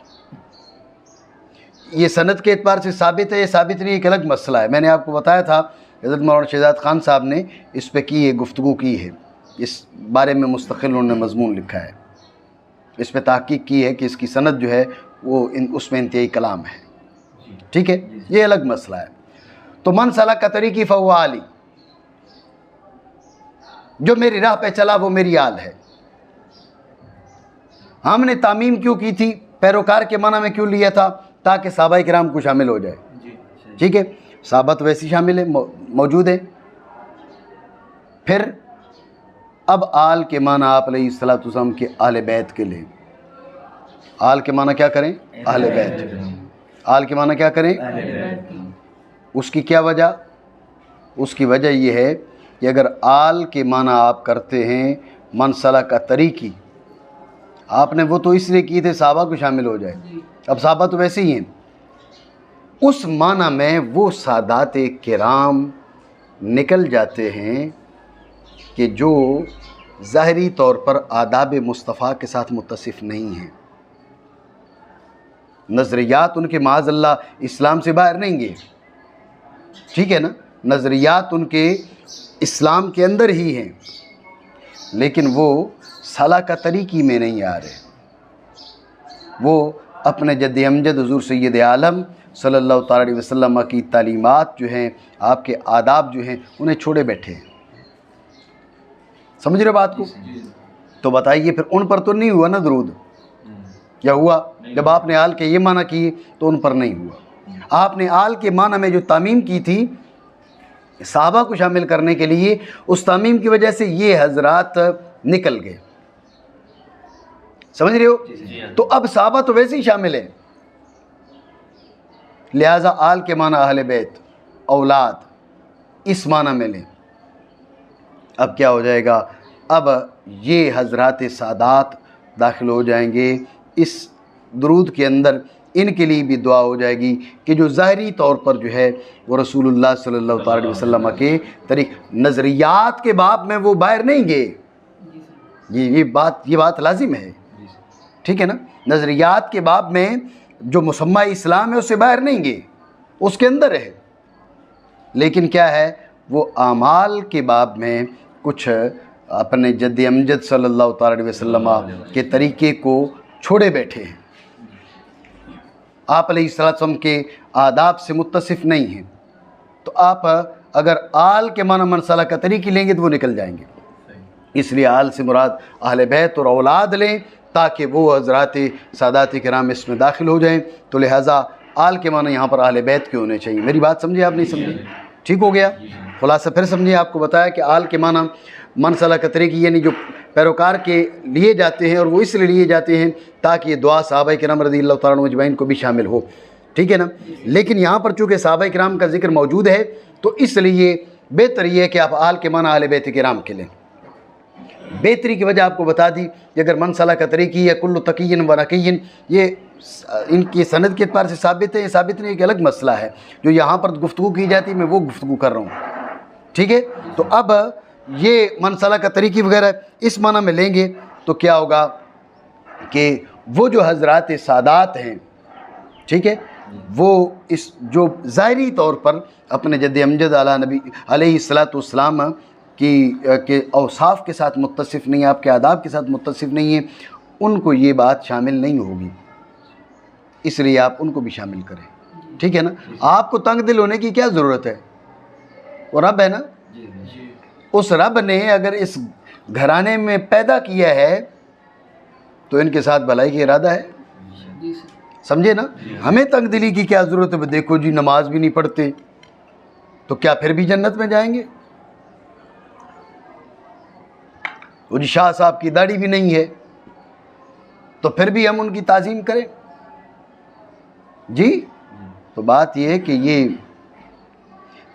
ये सनद के एतबार से साबित है, ये साबित नहीं, एक अलग मसला है। मैंने आपको बताया था हज़रत मौलाना शहजाद खान साहब ने इस पे की है, गुफ्तगू की है, इस बारे में मुस्तकिल उन्होंने मजमून लिखा है, इस पे तहकीक की है कि इसकी सनद जो है वो उसमें इंतहाई कलाम है। ठीक है, ये अलग मसला है। तो मन सलक का तरीकी फहुआ आली, जो मेरी राह पे चला वो मेरी आल है। हमने तामीम क्यों की थी, पैरोकार के माना में क्यों लिया था, ताकि सहाबाए किराम को शामिल हो जाए। ठीक है, सहाबा तो वैसे शामिल है, मौजूद है। फिर अब आल के माना आप अलैहिस्सलातु वस्सलाम के आले बैत के लिए, आल के माना क्या करें, आले बैत, आल के माना क्या करें, उसकी क्या वजह, उसकी वजह यह है कि अगर आल के माना आप करते हैं मन सलक का तरीकी, आपने वो तो इसलिए किए थे सहाबा को शामिल हो जाए, अब सहाबा तो वैसे ही हैं, उस माना में वो सादात किराम निकल जाते हैं कि जो ज़ाहरी तौर पर आदाब मुस्तफ़ा के साथ मुत्तसिफ नहीं हैं। नज़रियात उनके माज़अल्लाह इस्लाम से बाहर नहीं गए, ठीक है ना, नज़रियात उनके इस्लाम के अंदर ही हैं, लेकिन वो सलाह का तरीक़ी में नहीं आ रहे। वो अपने जद्द अमजद हुज़ूर सैयद आलम सल्लल्लाहु अलैहि वसल्लम की तालीमात जो हैं, आपके आदाब जो हैं, उन्हें छोड़े बैठे हैं। समझ रहे बात को? तो बताइए फिर उन पर तो नहीं हुआ ना दरूद, या हुआ? जब आपने आल के ये माना किए तो उन पर नहीं हुआ। आपने आल के माना में जो तामीम की थी सहाबा को शामिल करने के लिए, उस तामीम की वजह से ये हजरात निकल गए। समझ रहे हो? तो अब सहाबा तो वैसे ही शामिल हैं, लिहाजा आल के माना अहले बैत, औलाद, इस माना में लें। अब क्या हो जाएगा, अब ये हजरात सादात दाखिल हो जाएंगे इस दुरूद के अंदर। इनके लिए भी दुआ हो जाएगी कि जो ज़ाहरी तौर पर जो है वो रसूलुल्लाह सल्लल्लाहु अलैहि वसल्लम के तरीक़ नज़रियात के बाब में वो बाहर नहीं गए। ये बात लाजिम है, ठीक है ना। नज़रियात के बाब में जो मुसम्मा इस्लाम है उससे बाहर नहीं गए, उसके अंदर है, लेकिन क्या है, वो आमाल के बाब में कुछ अपने जद्द अमजद सल्लल्लाहु अलैहि वसल्लम के तरीक़े को छोड़े बैठे हैं, आप अलैहिस्सलाम के आदाब से मुत्तसिफ नहीं हैं। तो आप अगर आल के माना मनसला का तरीक़ी लेंगे तो वो निकल जाएंगे। इसलिए आल से मुराद अहले बैत और औलाद लें, ताकि वो हज़रात सादात किराम इसमें दाखिल हो जाएं। तो लिहाजा आल के माना यहाँ पर अहले बैत के होने चाहिए। मेरी बात समझे आप? नहीं समझे? ठीक हो गया। खुलासा फिर समझिए, आपको बताया कि आल के माना मनसला का तरीक़ी यानी जो पैरोकार के लिए जाते हैं, और वो इसलिए लिए जाते हैं ताकि ये दुआ सहाबा किराम रज़ियल्लाहु तआला अन्हुम अजमईन को भी शामिल हो, ठीक है ना। लेकिन यहाँ पर चूँकि सहाबा किराम का जिक्र मौजूद है, तो इसलिए बेहतर ये है कि आप आल के माना अहले बैत किराम के लें। बेहतरी की वजह आपको बता दी कि अगर मनसला का तरीक़ी या कुल्लु तक़िय्यिन व नक़िय्यिन, ये इनकी सनद के एतबार से साबित है, ये साबित नहीं, एक अलग मसला है। जो यहाँ पर गुफ्तगू की जाती है मैं वो गुफ्तगू कर रहा हूँ, ठीक है। तो अब ये मनसला का तरीक़ी वगैरह इस माना में लेंगे तो क्या होगा कि वो जो हज़रात सादात हैं, ठीक है, वो इस जो ज़ाहरी तौर पर अपने जद्द अमजद आला नबी अलैहिस्सलातु वस्सलाम के औसाफ के साथ मुत्तसिफ़ नहीं है, आपके आदाब के साथ मुत्तसिफ़ नहीं है, उनको ये बात शामिल नहीं होगी। इसलिए आप उनको भी शामिल करें, ठीक है ना। आपको तंग दिल होने की क्या ज़रूरत है? वो रब है ना, उस रब ने अगर इस घराने में पैदा किया है तो इनके साथ भलाई का इरादा है, समझे ना। हमें तंग दिली की क्या ज़रूरत है? देखो जी, नमाज भी नहीं पढ़ते तो क्या फिर भी जन्नत में जाएंगे? वो जी शाह साहब की दाढ़ी भी नहीं है तो फिर भी हम उनकी ताज़ीम करें जी। तो बात यह है कि ये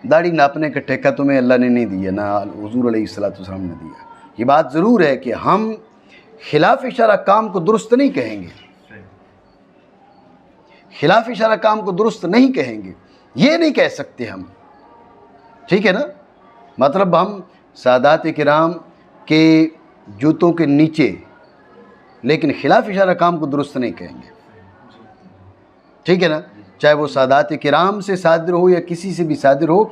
दाढ़ी नापने का ठेका तुम्हें अल्लाह ने नहीं दिया, ना हुज़ूर अलैहिस्सलातु वस्सलाम ने दिया। ये बात ज़रूर है कि हम खिलाफ इशारा काम को दुरुस्त नहीं कहेंगे, खिलाफ इशारा काम को दुरुस्त नहीं कहेंगे, ये नहीं कह सकते हम, ठीक है ना। मतलब हम सादात किराम के जूतों के नीचे लेकिन खिलाफ इशारा काम को दुरुस्त नहीं कहेंगे। ठीक है ना, चाहे वो सादात किराम से सादिर हो या किसी से भी सादिर हो।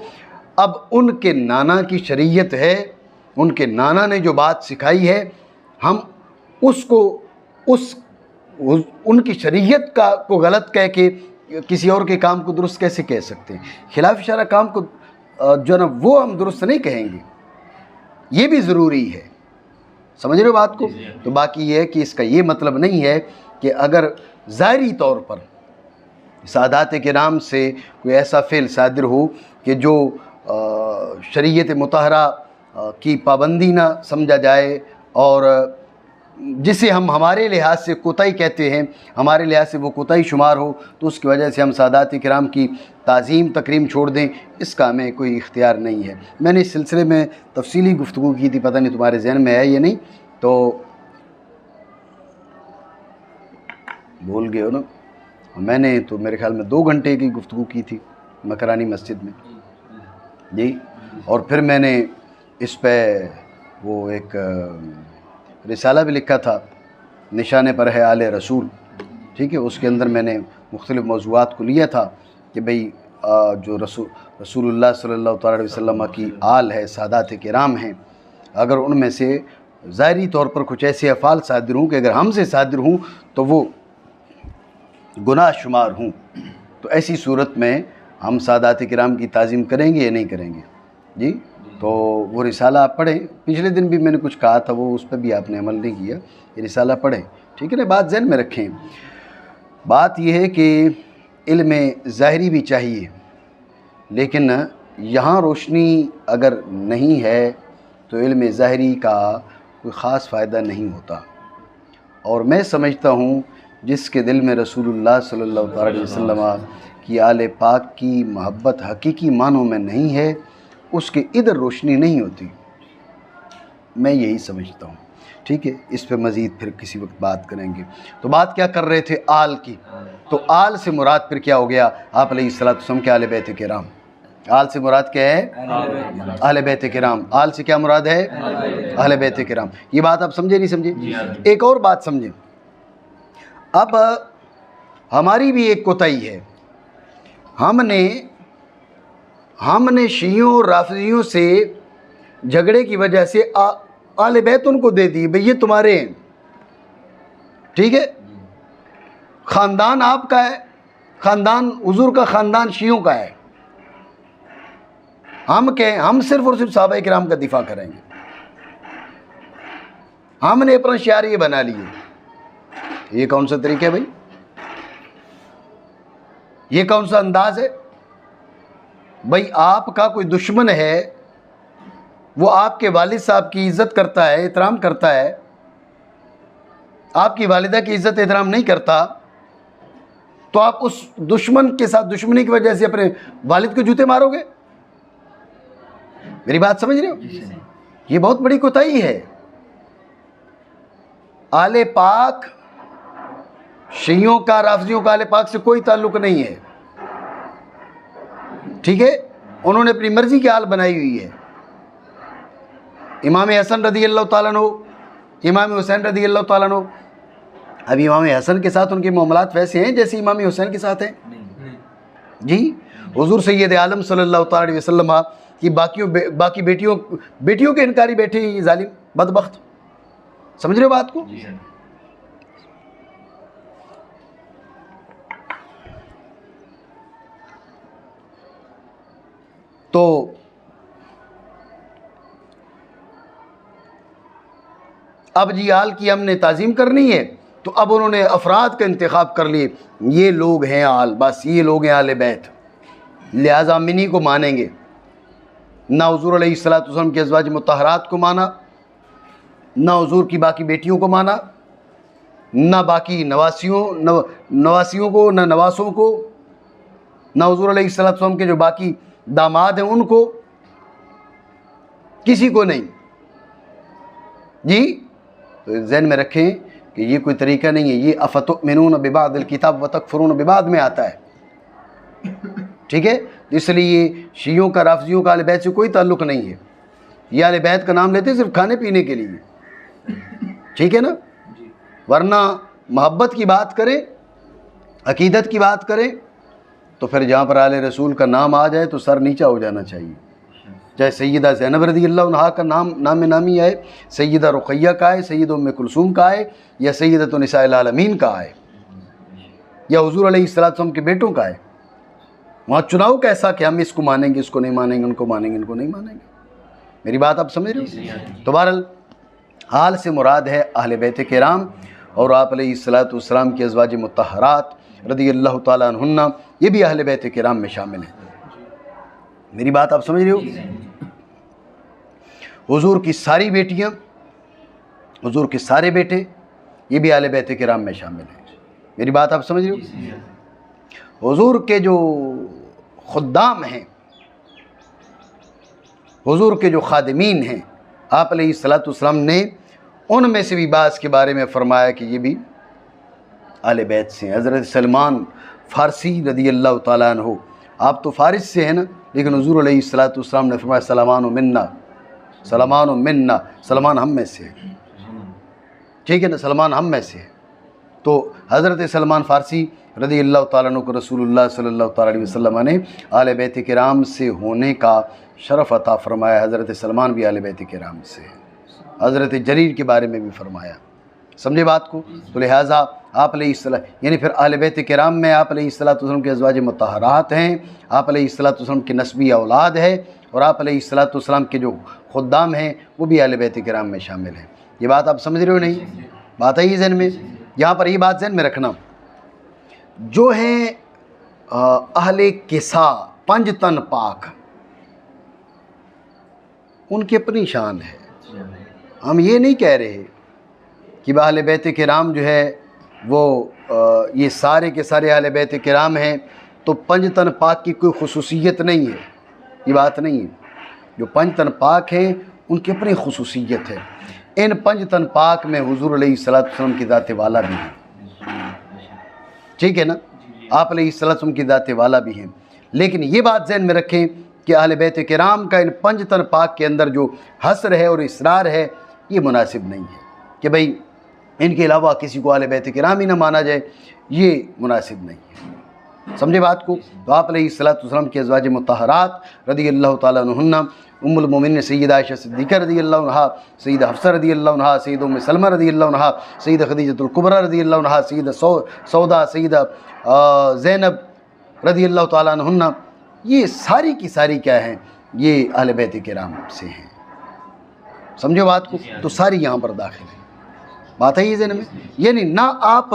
अब उनके नाना की शरीयत है, उनके नाना ने जो बात सिखाई है, हम उसको उनकी शरीयत को गलत कह के किसी और के काम को दुरुस्त कैसे कह सकते हैं? खिलाफ इशारा काम को जो ना वो हम दुरुस्त नहीं कहेंगे, ये भी ज़रूरी है। समझ रहे हो बात को? तो बाकी ये है कि इसका ये मतलब नहीं है कि अगर ज़ाहिरी तौर पर सादात किराम से कोई ऐसा फ़ेल सादिर हो कि जो शरीयत मुतहरा की पाबंदी ना समझा जाए और जिसे हम हमारे लिहाज से कोताही कहते हैं, हमारे लिहाज से वो कोताही शुमार हो, तो उसकी वजह से हम सादात किराम की ताज़ीम तकरीम छोड़ दें, इसका हमें कोई इख्तियार नहीं है। मैंने इस सिलसिले में तफसीली गुफ्तगू की थी, पता नहीं तुम्हारे जहन में है या नहीं, तो भूल गए हो ना। मैंने तो मेरे ख्याल में 2 घंटे की गुफ्तगू की थी मकरानी मस्जिद में जी। और फिर मैंने इस पर वो एक रिसाला भी लिखा था, निशाने पर है आले रसूल। ठीक है, उसके अंदर मैंने मुख्तलिफ़ मौज़ूआत को लिया था कि भाई जो रसूलुल्लाह सल्लल्लाहु अलैहि वसल्लम की आल है, सादात किराम हैं, अगर उनमें से ज़ाहिरी तौर पर कुछ ऐसे अफ़ाल सादिर हों कि अगर हमसे सादिर हों तो वो गुनाह शुमार हों, तो ऐसी सूरत में हम सादात किराम की ताज़ीम करेंगे या नहीं करेंगे जी। तो वो रिसाला आप पढ़ें, पिछले दिन भी मैंने कुछ कहा था, वो उस पर भी आपने अमल नहीं किया, ये रिसाला पढ़ें। ठीक है ना, बात ज़हन में रखें। बात यह है कि इल्म ज़ाहिरी भी चाहिए, लेकिन यहाँ रोशनी अगर नहीं है तो इल्म ज़ाहिरी का कोई ख़ास फ़ायदा नहीं होता। और मैं समझता हूँ जिसके दिल में रसूलुल्लाह सल्लल्लाहु अलैहि वसल्लम की आले पाक की मोहब्बत हकीकी मानों में नहीं है, उसके इधर रोशनी नहीं होती, मैं यही समझता हूँ। ठीक है, इस पे मज़ीद फिर किसी वक्त बात करेंगे। तो बात क्या कर रहे थे? आल की। तो आल से मुराद फिर क्या हो गया? आप अलैहिस्सलाम के आले बैत किराम। आल से मुराद क्या है? आले बैत किराम। आल से क्या मुराद है? आले बैत किराम। ये बात आप समझे नहीं समझे? एक और बात समझें, अब हमारी भी एक कोताही है, हमने शियों और राफिजियों से झगड़े की वजह से आले बैत उनको दे दी, भाई ये तुम्हारे हैं। ठीक है, ख़ानदान आपका है, ख़ानदान हुज़ूर का ख़ानदान शियों का है। हम सिर्फ़ और सिर्फ सहाबा किराम का दिफा करेंगे। हमने अपना शियार ये बना लिए। ये कौन सा तरीका है भाई? ये कौन सा अंदाज है भाई? आपका कोई दुश्मन है, वो आपके वालिद साहब की इज़्ज़त करता है, एहतराम करता है, आपकी वालिदा की इज़्ज़त एहतराम नहीं करता, तो आप उस दुश्मन के साथ दुश्मनी की वजह से अपने वालिद को जूते मारोगे? मेरी बात समझ रहे हो? ये बहुत बड़ी कोताही है। आले पाक, शियों का, राफिजियों का आले पाक से कोई ताल्लुक नहीं है। ठीक है, उन्होंने अपनी मर्जी की आल बनाई हुई है। इमाम हसन रदी अल्लाह ताला अन्हु, इमाम हुसैन रदी अल्लाह ताला अन्हु, अब इमाम हसन के साथ उनके मामलात वैसे हैं जैसे इमाम हुसैन के साथ हैं जी। हुजूर सैयद आलम सल्लल्लाहु अलैहि वसल्लम की बाकी बेटियों के इनकारी बैठे ये जालिम बदबख्त। समझ रहे हो बात को? तो अब जी आल की हमने ताज़ीम करनी है, तो अब उन्होंने अफराद का इंतखाब कर लिए, ये लोग हैं आल, बस ये लोग हैं आले बैत, लिहाजा हम इन्हीं को मानेंगे। ना हुज़ूर अलैहिस्सलातु वस्सलाम के अज़वाज मुतहरात को माना, ना हुज़ूर की बाकी बेटियों को माना, ना बाकी नवासियों को, ना नवासों को, ना हुज़ूर अलैहिस्सलातु वस्सलाम के जो बाकी दामाद हैं उनको, किसी को नहीं जी। तो जहन में रखें कि ये कोई तरीका नहीं है। ये अफ़तुमिनून बिबादिल किताब व तकफ़ुरून बिबाद में आता है। ठीक है, इसलिए शियों का, राफिजियों का आले बैत से कोई ताल्लुक़ नहीं है। ये आले बैत का नाम लेते हैं सिर्फ खाने पीने के लिए। ठीक है ना? वरना मोहब्बत की बात करें, अकीदत की बात करें, तो फिर जहाँ पर आले रसूल का नाम आ जाए तो सर नीचा हो जाना चाहिए। चाहे सैयदा ज़ैनब रज़ियल्लाहु अन्हा का नाम नामी आए, सैयदा रुक़ैया का आए, सैयदा उम्मे कुलसूम का आए, या सैयदतु निसाइल आलमीन का आए, या हुज़ूर अलैहिस्सलाम के बेटों का आए। वहाँ चुनाव कैसा कि हम इसको मानेंगे, इसको नहीं मानेंगे, उनको मानेंगे, इनको नहीं मानेंगे। मेरी बात आप समझ रहे हो? तो बहरहाल हाल से मुराद है अहले बैत किराम और आप अलैहिस्सलातु वस्सलाम की अज़वाज मुत्तहरात रज़ियल्लाहु ताला अन्हुन्ना, ये भी अहले बैत किराम में शामिल हैं। मेरी बात आप समझ रहे हो? हुज़ूर की सारी बेटियाँ, हुज़ूर के सारे बेटे, ये भी अहले बैत किराम में शामिल हैं। मेरी बात आप समझ रहे हो? हुज़ूर के जो खुद्दाम हैं, हुज़ूर के जो खादिमीन हैं, आप अलैहिस्सलातु वस्सलाम ने उनमें से भी बाज़ के बारे में फ़रमाया कि ये भी अहले बैत से हैं। हज़रत सलमान फ़ारसी रज़ियल्लाहु ताला अन्हु, आप तो फ़ारिस से हैं ना, लेकिन हुज़ूर अलैहिस्सलातु वस्सलाम ने फरमाया सलमानु मिन्ना, सलमानु मिन्ना, सलमान हम में से है। ठीक है ना, सलमान हम में से है। तो हज़रत सलमान फ़ारसी रज़ियल्लाहु ताला अन्हु को रसूलुल्लाह सल्लल्लाहु अलैहि वसल्लम ने आले बैत किराम से होने का शरफ़ अता फ़रमाया। हज़रत सलमान भी आले बैत किराम से है। हज़रत जरीर के बारे में भी फ़रमाया। समझे बात को? तो लिहाजा आप अलैहिस्सलाम, यानी फिर अहले बैत किराम में आप अलैहिस्सलातु वस्सलाम के अज़वाज मुत्तहरात हैं, आप अलैहिस्सलातु वस्सलाम की नस्बी औलाद है, और आप अलैहिस्सलातु वस्सलाम के जो खुद्दाम हैं वो भी अहले बैत किराम में शामिल हैं। ये बात आप समझ रहे हो नहीं? बात आई ज़हन में? यहाँ पर ये बात ज़हन में रखना, जो हैं अहले किसा, पंज तन पाक, उनकी अपनी शान है। हम ये नहीं कह रहे कि अहले बैत किराम जो है वो ये सारे के सारे अहले बैत किराम हैं तो पंज तन पाक की कोई खुसूसियत नहीं है, ये बात नहीं है। जो पंज तन पाक हैं उनकी अपनी खुसूसियत है। इन पंज तन पाक में हुज़ूर अलैहिस्सलातु वस्सलाम की ज़ात वाला भी है। ठीक है ना, आप अलैहिस्सलातु वस्सलाम की ज़ात वाला भी हैं। लेकिन ये बात ज़हन में रखें कि अहले बैत किराम का इन पंज तन पाक के अंदर जो हसर है और इसरार है, ये मुनासिब नहीं है कि भाई इनके अलावा किसी को अहले बैत किराम ही ना माना जाए, ये मुनासिब नहीं है। समझे बात को? तो आप अलैहिस्सलातु वस्सलाम के अज़वाज मुत्तहरात रज़ियल्लाहु ताला अन्हुन्ना, उम्मुल मोमिनीन सय्यदा आयशा सिद्दीक़ा रज़ियल्लाहु अन्हा, सय्यदा हफ्सा रज़ियल्लाहु अन्हा, सय्यदा उम्मे सलमा रज़ियल्लाहु अन्हा, सय्यदा खदीजतुल कुबरा रज़ियल्लाहु अन्हा, सय्यदा सौदा, सय्यदा ज़ैनब रज़ियल्लाहु ताला अन्हुन्ना, ये सारी की सारी क्या हैं? ये अहले बैत किराम से हैं। समझो बात को? तो सारी यहाँ पर दाखिल है। बात है ये ज़हन में? यानी ना आप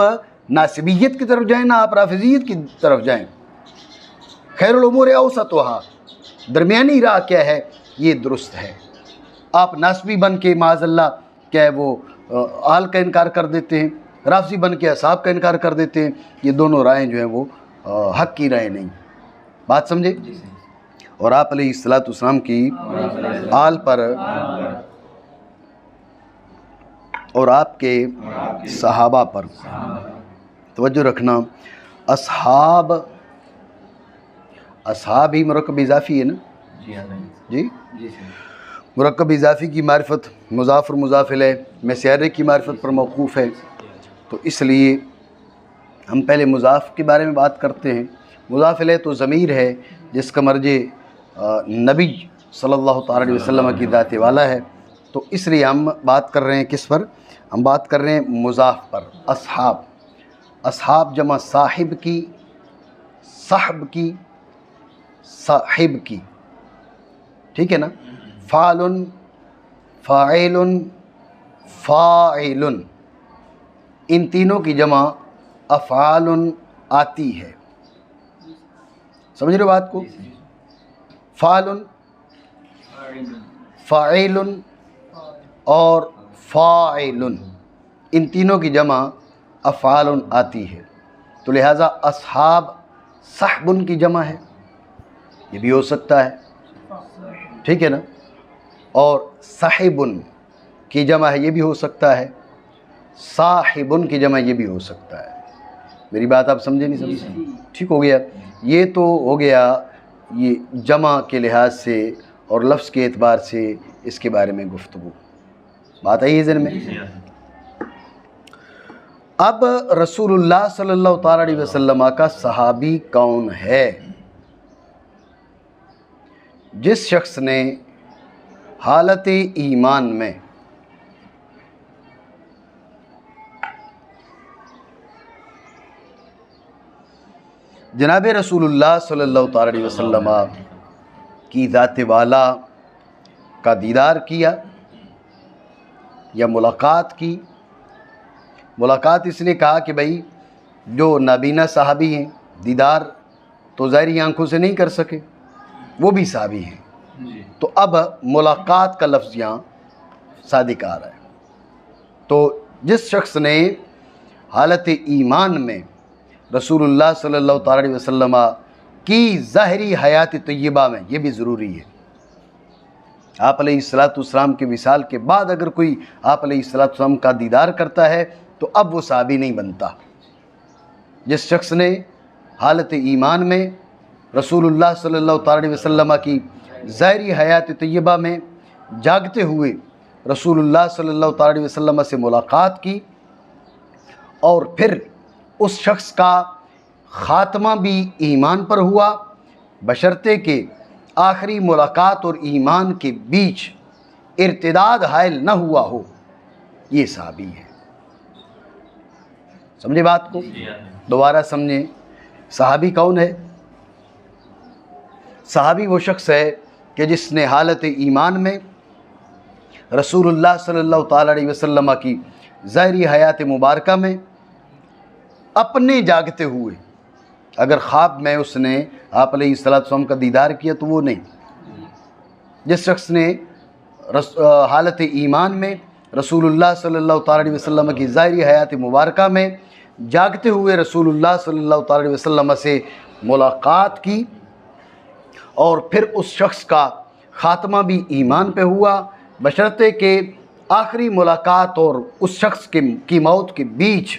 नासिबियत की तरफ जाएं, ना आप राफिजियत की तरफ जाएं। खैरुल उमूर औसतुहा, दरमियानी राह क्या है, ये दुरुस्त है। आप नासबी बन के माज़अल्लाह क्या है वो आल का इनकार कर देते हैं, राफजी बन के असहाब का इनकार कर देते हैं। ये दोनों राहें जो हैं वो हक़ की राहें नहीं। बात समझे? और आप अलैहिस्सलातु वस्सलाम की आल पर और आपके सहाबा पर तवज्जो रखना। असहाब, असहाब ही मुरक्कब इज़ाफ़ी है ना जी? मुरक्कब इज़ाफ़ी की मारिफत मुज़ाफ़ और मुज़ाफ़ इलैह में सियारे की मारिफत पर मौक़ूफ़ है, तो इसलिए हम पहले मुज़ाफ़ के बारे में बात करते हैं। मुज़ाफ़ इलैह तो ज़मीर है जिसका मर्जे नबी सल्लल्लाहु अलैहि वसल्लम की ज़ात वाला है, तो इसलिए हम बात कर रहे हैं किस पर? हम बात कर रहे हैं मुज़ाफ़ पर। असहाब, असहाब जमा साहिब की, साहब की, साहिब की, ठीक है ना? फ़ालुन, फ़ाइलुन, फ़ाइलुन, इन तीनों की जमा अफ़आलुन आती है। समझ रहे हो बात को? फ़ालुन, फ़ाइलुन और फ़ाइलुन, इन तीनों की जमा अफ़आलुन आती है। तो लिहाजा असहाब सहबुन की जमा है, ये भी हो सकता है, ठीक है ना? और साहिबुन की जमा है, ये भी हो सकता है। साहिबुन की जमा ये भी हो सकता है। मेरी बात आप समझे नहीं समझे? ठीक हो गया। ये तो हो गया ये जमा के लिहाज से और लफ्ज़ के एतबार से इसके बारे में गुफ्तगू। बात आई है ज़हन में? अब रसूलुल्लाह सल्लल्लाहु ताला अलैहि वसल्लम का सहाबी कौन है? जिस शख्स ने हालत ईमान में जनाब रसूलुल्लाह सल्लल्लाहु ताला अलैहि वसल्लम की ज़ात वाला का दीदार किया या मुलाकात की। मुलाकात इसलिए कहा कि भाई जो नाबीना सहाबी हैं दीदार तो ज़ाहिरी आंखों से नहीं कर सके, वो भी सहाबी हैं, तो अब मुलाकात का लफ्ज़ यहाँ सादिक आ रहा है। तो जिस शख्स ने हालत ईमान में रसूलुल्लाह सल्लल्लाहु ताला अलैहि वसल्लम की ज़ाहिरी हयात तय्यबा में, ये भी ज़रूरी है, आप अलैहिस्सलाम के विसाल के बाद अगर कोई आप अलैहिस्सलाम का दीदार करता है तो अब वो सहाबी नहीं बनता। जिस शख्स ने हालत ईमान में रसूलुल्लाह सल्लल्लाहु ताला अलैहि वसल्लम की ज़ाहिरी हयात तय्यबा में जागते हुए रसूलुल्लाह सल्लल्लाहु ताला अलैहि वसल्लम से मुलाकात की और फिर उस शख्स का ख़ात्मा भी ईमान पर हुआ, बशर्ते के आखिरी मुलाकात और ईमान के बीच इर्तिदाद हायल न हुआ हो, ये सहाबी है। समझे बात को? दोबारा समझें, सहाबी कौन है? सहाबी वो शख्स है कि जिसने हालत ईमान में रसूलुल्लाह सल्लल्लाहु ताला अलैहि वसल्लम की ज़ाहिरी हयात मुबारका में अपने जागते हुए, अगर ख्वाब में उसने आप अलैहिस्सलाम का दीदार किया तो वो नहीं। जिस शख्स ने हालत ईमान में रसूलुल्लाह सल्लल्लाहु ताला अलैहि वसल्लम की ज़ाहिरी हयात मुबारका में जागते हुए रसूलुल्लाह सल्लल्लाहु ताला अलैहि वसल्लम से मुलाकात की और फिर उस शख्स का ख़ात्मा भी ईमान पे हुआ, बशर्ते के आखिरी मुलाकात और उस शख्स की मौत के बीच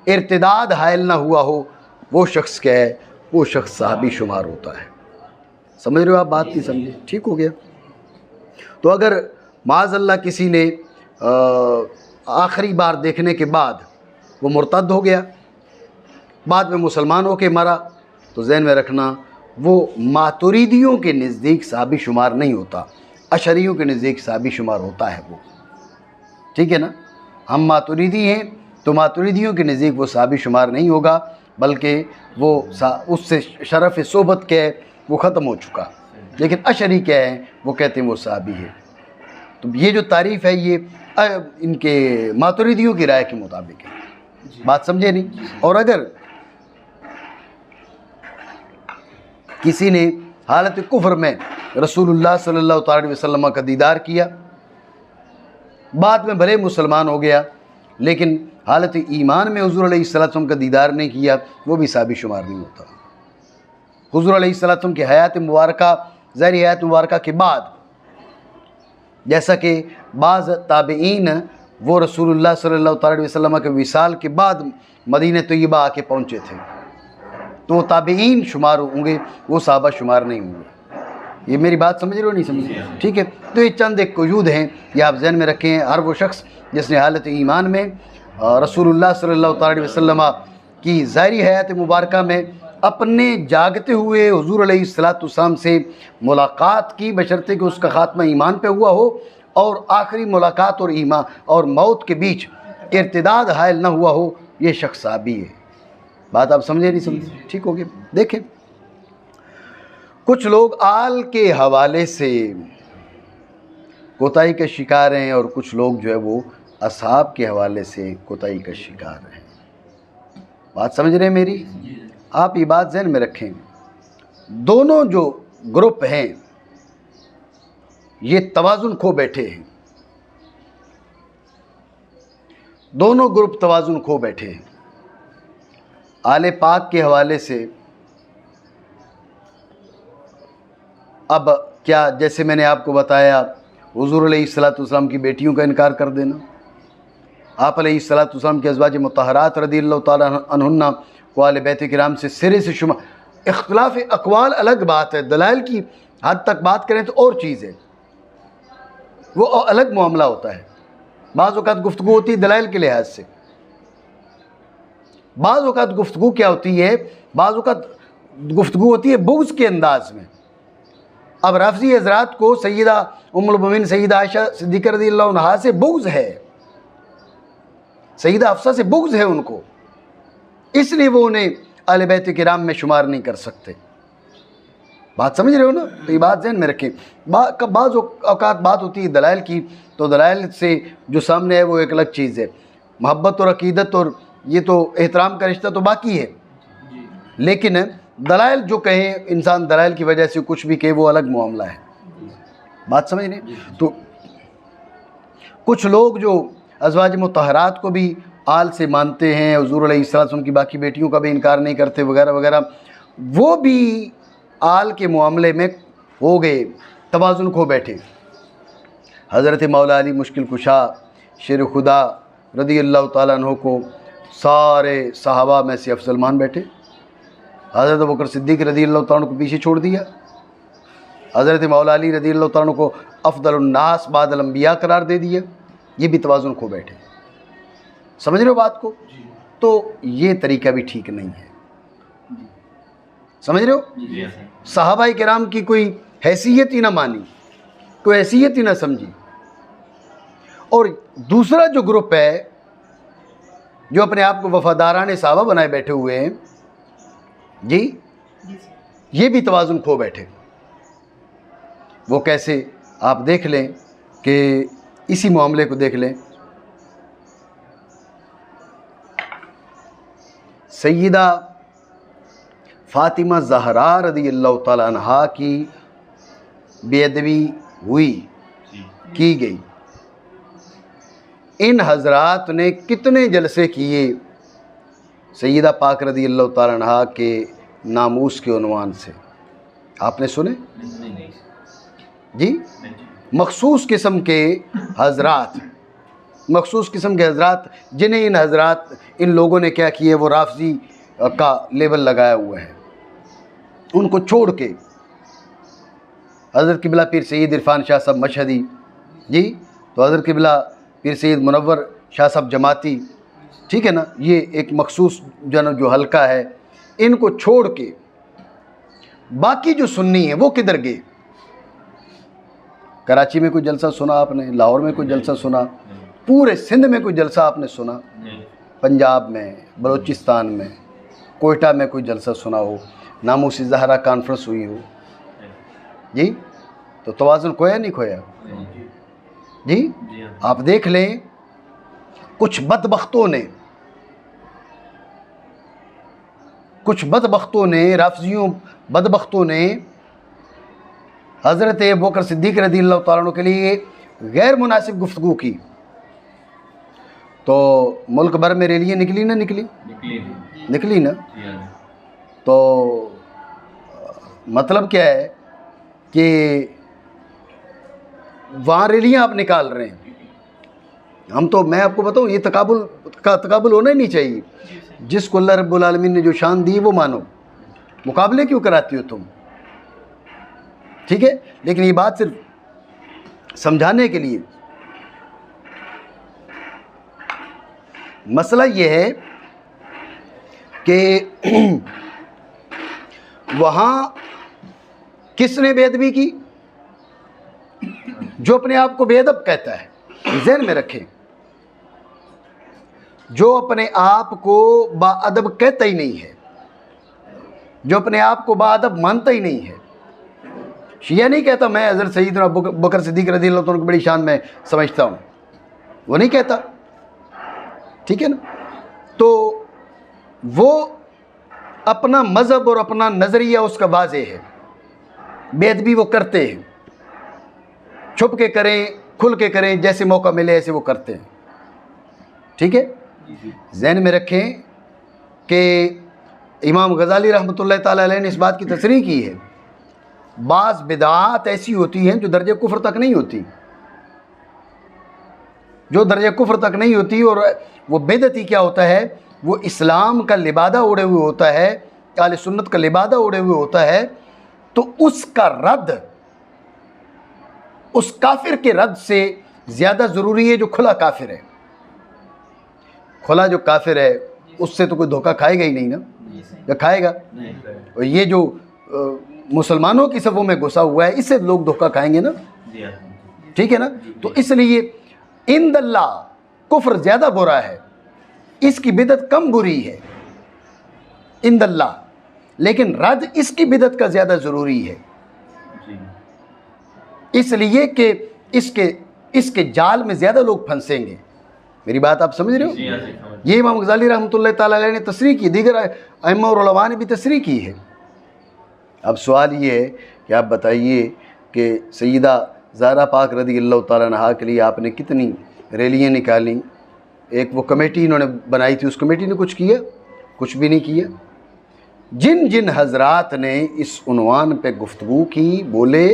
इर्तिदाद हायल ना हुआ हो, वो शख्स क्या है? वो शख्स सहाबी शुमार होता है। समझ रहे हो आप बात? नहीं समझे? ठीक हो गया। तो अगर माज़अल्लाह किसी ने आखिरी बार देखने के बाद वो मुर्तद हो गया, बाद में मुसलमान होके मरा, तो ज़हन में रखना वो मातुरीदियों के नज़दीक सहाबी शुमार नहीं होता, अशरियों के नज़दीक सहाबी शुमार होता है वो। ठीक है ना? हम मातुरीदी हैं तो मातुरीदियों के नज़दीक वो सहाबी शुमार नहीं होगा, बल्कि वो उससे शरफ़ सोबत क्या है वो ख़त्म हो चुका। लेकिन अशरी क्या है? वो कहते हैं वो सहाबी है। तो ये जो तारीफ़ है ये इनके मातुरीदियों की राय के मुताबिक है। बात समझे नहीं? और अगर किसी ने हालत कुफ्र में रसूलुल्लाह सल्लल्लाहु ताला अलैहि वसल्लम का दीदार किया, बाद में भले मुसलमान हो गया, लेकिन हालत ईमान में हुज़ूर अलैहिस्सलाम का दीदार नहीं किया, वो भी सहाबी शुमार नहीं होता। हुज़ूर अलैहिस्सलाम की हयात मुबारका, ज़ाहिरी हयात मुबारका के बाद, जैसा कि बाज़ ताबईन वो रसूलुल्लाह सल्लल्लाहु ताला अलैहि वसल्लम के विसाल के बाद मदीना तय्यबा आके पहुँचे थे, तो वो ताबईन शुमार होंगे, वो सहाबा शुमार नहीं होंगे। ये मेरी बात समझ रहे हो? नहीं समझ रहे? ठीक है। तो ये चंद एक वजूद हैं, ये आप जहन में रखें। हर वो शख्स जिसने हालत ईमान में रसूलुल्लाह सल्लल्लाहु ताला अलैहि वसल्लम की ज़ाहिरी हयात मुबारका में अपने जागते हुए हुज़ूर अलैहिस्सलाम से मुलाकात की, बशर्ते कि उसका ख़ात्मा ईमान पे हुआ हो और आखिरी मुलाकात और ईमान और मौत के बीच इर्तिदाद हायल ना हुआ हो, ये शख्स सहाबी है। बात आप समझे? नहीं समझे? ठीक हो गया। देखें, कुछ लोग आल के हवाले से कोताही का शिकार हैं और कुछ लोग जो है वो असहाब के हवाले से कोताही का शिकार हैं। बात समझ रहे हैं मेरी? आप ये बात ज़हन में रखें, दोनों जो ग्रुप हैं ये तवाज़ुन खो बैठे हैं, दोनों ग्रुप तवाज़ुन खो बैठे हैं। आले पाक के हवाले से अब क्या, जैसे मैंने आपको बताया, हुज़ूर अलैहिस्सलाम की बेटियों का इनकार कर देना, आप अलैहिस्सलाम के अज़वाज मुतहरात रज़ियल्लाहु ताला अन्हुन्ना को आले बैत किराम से सिरे से शुमा, इख्तिलाफ़ अक़वाल अलग बात है, दलाइल की हद तक बात करें तो और चीज़ है, वो अलग मामला होता है। बाज़ औक़ात गुफ्तगू होती है दलाइल के लिहाज से, बाज़ औक़ात गुफ्तगू क्या होती है, बाज़ औक़ात गुफ्तगू होती है बुग़्ज़ के अंदाज़ में। अब राफ़ज़ी हज़रात को सैयदा उम्मुल मोमिनीन सैयदा आयशा सिद्दीक़ा रज़ियल्लाहु अन्हा से बुग़्ज़ है, सैयदा हफ़्सा से बुग़्ज़ है उनको, इसलिए वो उन्हें अहले बैत किराम में शुमार नहीं कर सकते। बात समझ रहे हो ना? तो ये बात ज़हन में रखें। बाज़ औक़ात बात होती है दलाइल की, तो दलाइल से जो सामने है वो एक अलग चीज़ है। मोहब्बत और अक़ीदत और ये तो एहतराम का रिश्ता तो बाकी है, लेकिन दलाइल जो कहें इंसान दलाइल की वजह से कुछ भी कहे वो अलग मामला है। बात समझ रहे? तो कुछ लोग जो अज़वाज मुतहरात को भी आल से मानते हैं, हुज़ूर अलैहिस्सलाम की बाकी बेटियों का भी इनकार नहीं करते वगैरह वगैरह, वो भी आल के मामले में हो गए, तवाज़ुन खो बैठे। हज़रत मौला अली मुश्किल कुशा शेर खुदा रज़ियल्लाहु ताला अन्हु को सारे सहाबा में से अफजल मान बैठे। हज़रत अबू बकर सिद्दीक़ रज़ियल्लाहु ताला को पीछे छोड़ दिया। हज़रत मौला अली रज़ियल्लाहु ताला को अफ़दलुन नास बादल अंबिया करार दे दिया। ये भी तवाज़ुन खो बैठे। समझ रहे हो बात को? तो ये तरीका भी ठीक नहीं है। समझ रहे हो? सहाबाए किराम की कोई हैसियत ही ना मानी, कोई हैसियत ही ना समझी। और दूसरा जो ग्रुप है जो अपने आप को वफ़ादाराने सहाबा बनाए बैठे हुए हैं जी, ये भी तवाज़ुन खो बैठे। वो कैसे? आप देख लें कि इसी मामले को देख लें। सैयदा फ़ातिमा ज़हरा रज़ियल्लाहु ताला अन्हा की बेअदबी हुई, की गई। इन हज़रात ने कितने जलसे किए सैयदा पाक रज़ियल्लाहु ताला अन्हा के नामूस के उन्वान से, आपने सुने? जी, मखसूस किस्म के हज़रात, मखसूस किस्म के हज़रात जिन्हें इन हज़रात इन लोगों ने क्या किए, वो राफ़ज़ी का लेबल लगाया हुआ है, उनको छोड़ के हज़रत क़िबला पीर सैयद इरफ़ान शाह साहब मशहदी जी, तो हज़रत क़िबला पीर सैयद मुनव्वर शाह साहब जमाती, ठीक है ना, ये एक मखसूस जो हल्का है, इनको छोड़ के बाकी जो सुन्नी है वो किधर गए? कराची में कोई जलसा सुना आपने? लाहौर में कोई जलसा सुना? पूरे सिंध में कोई जलसा आपने सुना? पंजाब में, बलूचिस्तान में, कोयटा में कोई जलसा सुना हो? नामूसी ज़हरा कॉन्फ्रेंस हुई हो जी? तो तवाज़ुन खोया नहीं खोया जी? आप देख लें कुछ बदबख्तों ने राफ़ज़ियों बदबख्तों ने हज़रत अबू बकर सिद्दीक़ रज़ियल्लाहु ताला अन्हु के लिए गैर मुनासिब गुफ्तगू की, तो मुल्क भर में रैलियाँ निकली ना? निकली ना? तो मतलब क्या है कि वहाँ रैलियाँ आप निकाल रहे हैं। हम तो, मैं आपको बताऊँ, ये तकाबुल होना ही नहीं चाहिए। जिसको अल्लाह रब्बुल आलमीन ने जो शान दी वो मानो, मुकाबले क्यों कराती हो तुम? ठीक है, लेकिन ये बात सिर्फ समझाने के लिए। मसला ये है कि वहाँ किसने बेअदबी की? जो अपने आप को बेअदब कहता है, ज़हन में रखें, जो अपने आप को बाअदब कहता ही नहीं है, जो अपने आप को बाअदब मानता ही नहीं है। शिया नहीं कहता मैं हज़रत सैयदना अबू बकर सिद्दीक़ रज़ियल्लाहु अन्हु की बड़ी शान में समझता हूँ, वो नहीं कहता, ठीक है ना? तो वो अपना मज़हब और अपना नज़रिया उसका वाज़े है। बेअदबी वो करते हैं, छुप के करें, खुल के करें, जैसे मौका मिले ऐसे वो करते हैं, ठीक है? ज़हन में रखें कि इमाम गज़ाली रहमतुल्लाह ताला अलैह ने इस बात की तसरीह की है, बाज़ बिदात ऐसी होती हैं जो दर्जे कुफ्र तक नहीं होती, जो दर्जे कुफ्र तक नहीं होती। और वो बिदअती क्या होता है? वो इस्लाम का लिबादा ओढ़े हुए होता है, अहले सुन्नत का लिबादा ओढ़े हुए होता है, तो उसका रद्द उस काफिर के रद्द से ज़्यादा ज़रूरी है जो खुला काफिर है। खुला जो काफिर है उससे तो कोई धोखा खाएगा ही नहीं ना, या खाएगा? और ये जो मुसलमानों की सफ़ों में घुसा हुआ है, इससे लोग धोखा खाएंगे ना, ठीक है ना। तो इसलिए इंदल्ला कुफ्र ज़्यादा बुरा है, इसकी बिदत कम बुरी है इंदल्ला, लेकिन रद्द इसकी बिदत का ज़्यादा ज़रूरी है, इसलिए कि इसके जाल में ज़्यादा लोग फंसेंगे। मेरी बात आप समझ रहे हो? ये इमाम गज़ाली रहमतुल्लाह ताला अलैह ने तस्रीह की, दीगर अइम्मा और उलमा ने भी तस्रीह की है। अब सवाल ये है कि आप बताइए कि सैयदा ज़हरा पाक रज़ी अल्लाह ताला अन्हा के लिए आपने कितनी रैलियाँ निकाली, एक वो कमेटी इन्होंने बनाई थी, उस कमेटी ने कुछ किया? कुछ भी नहीं किया। जिन जिन हजरात ने इस उन्वान पे गुफ्तगू की, बोले,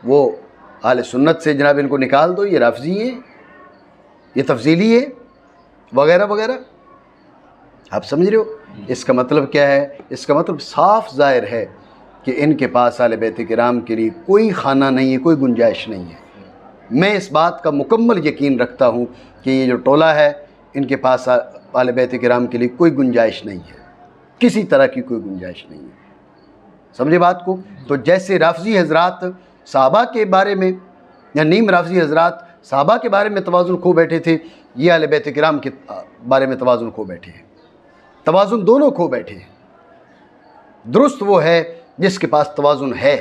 वो आले सुन्नत से जनाब इनको निकाल दो, ये राफ़ज़ी हैं, ये तफज़ीली है, वगैरह वगैरह। आप समझ रहे हो? इसका मतलब क्या है? इसका मतलब साफ ज़ाहिर है कि इनके पास आले बैत किराम के लिए कोई खाना नहीं है, कोई गुंजाइश नहीं है। मैं इस बात का मुकम्मल यकीन रखता हूँ कि ये जो टोला है, इनके पास आले बैत किराम के लिए कोई गुंजाइश नहीं है, किसी तरह की कोई गुंजाइश नहीं है। समझे बात को? तो जैसे राफ़ज़ी हज़रात सहाबा के बारे में, या नीम राफ़ज़ी हज़रात सहाबा के बारे में तवाज़ुन खो बैठे थे, ये आले बैत किराम के बारे में तवाज़ुन खो बैठे हैं, तवाज़ुन दोनों खो बैठे हैं। दुरुस्त वो है जिसके पास तवाज़ुन है,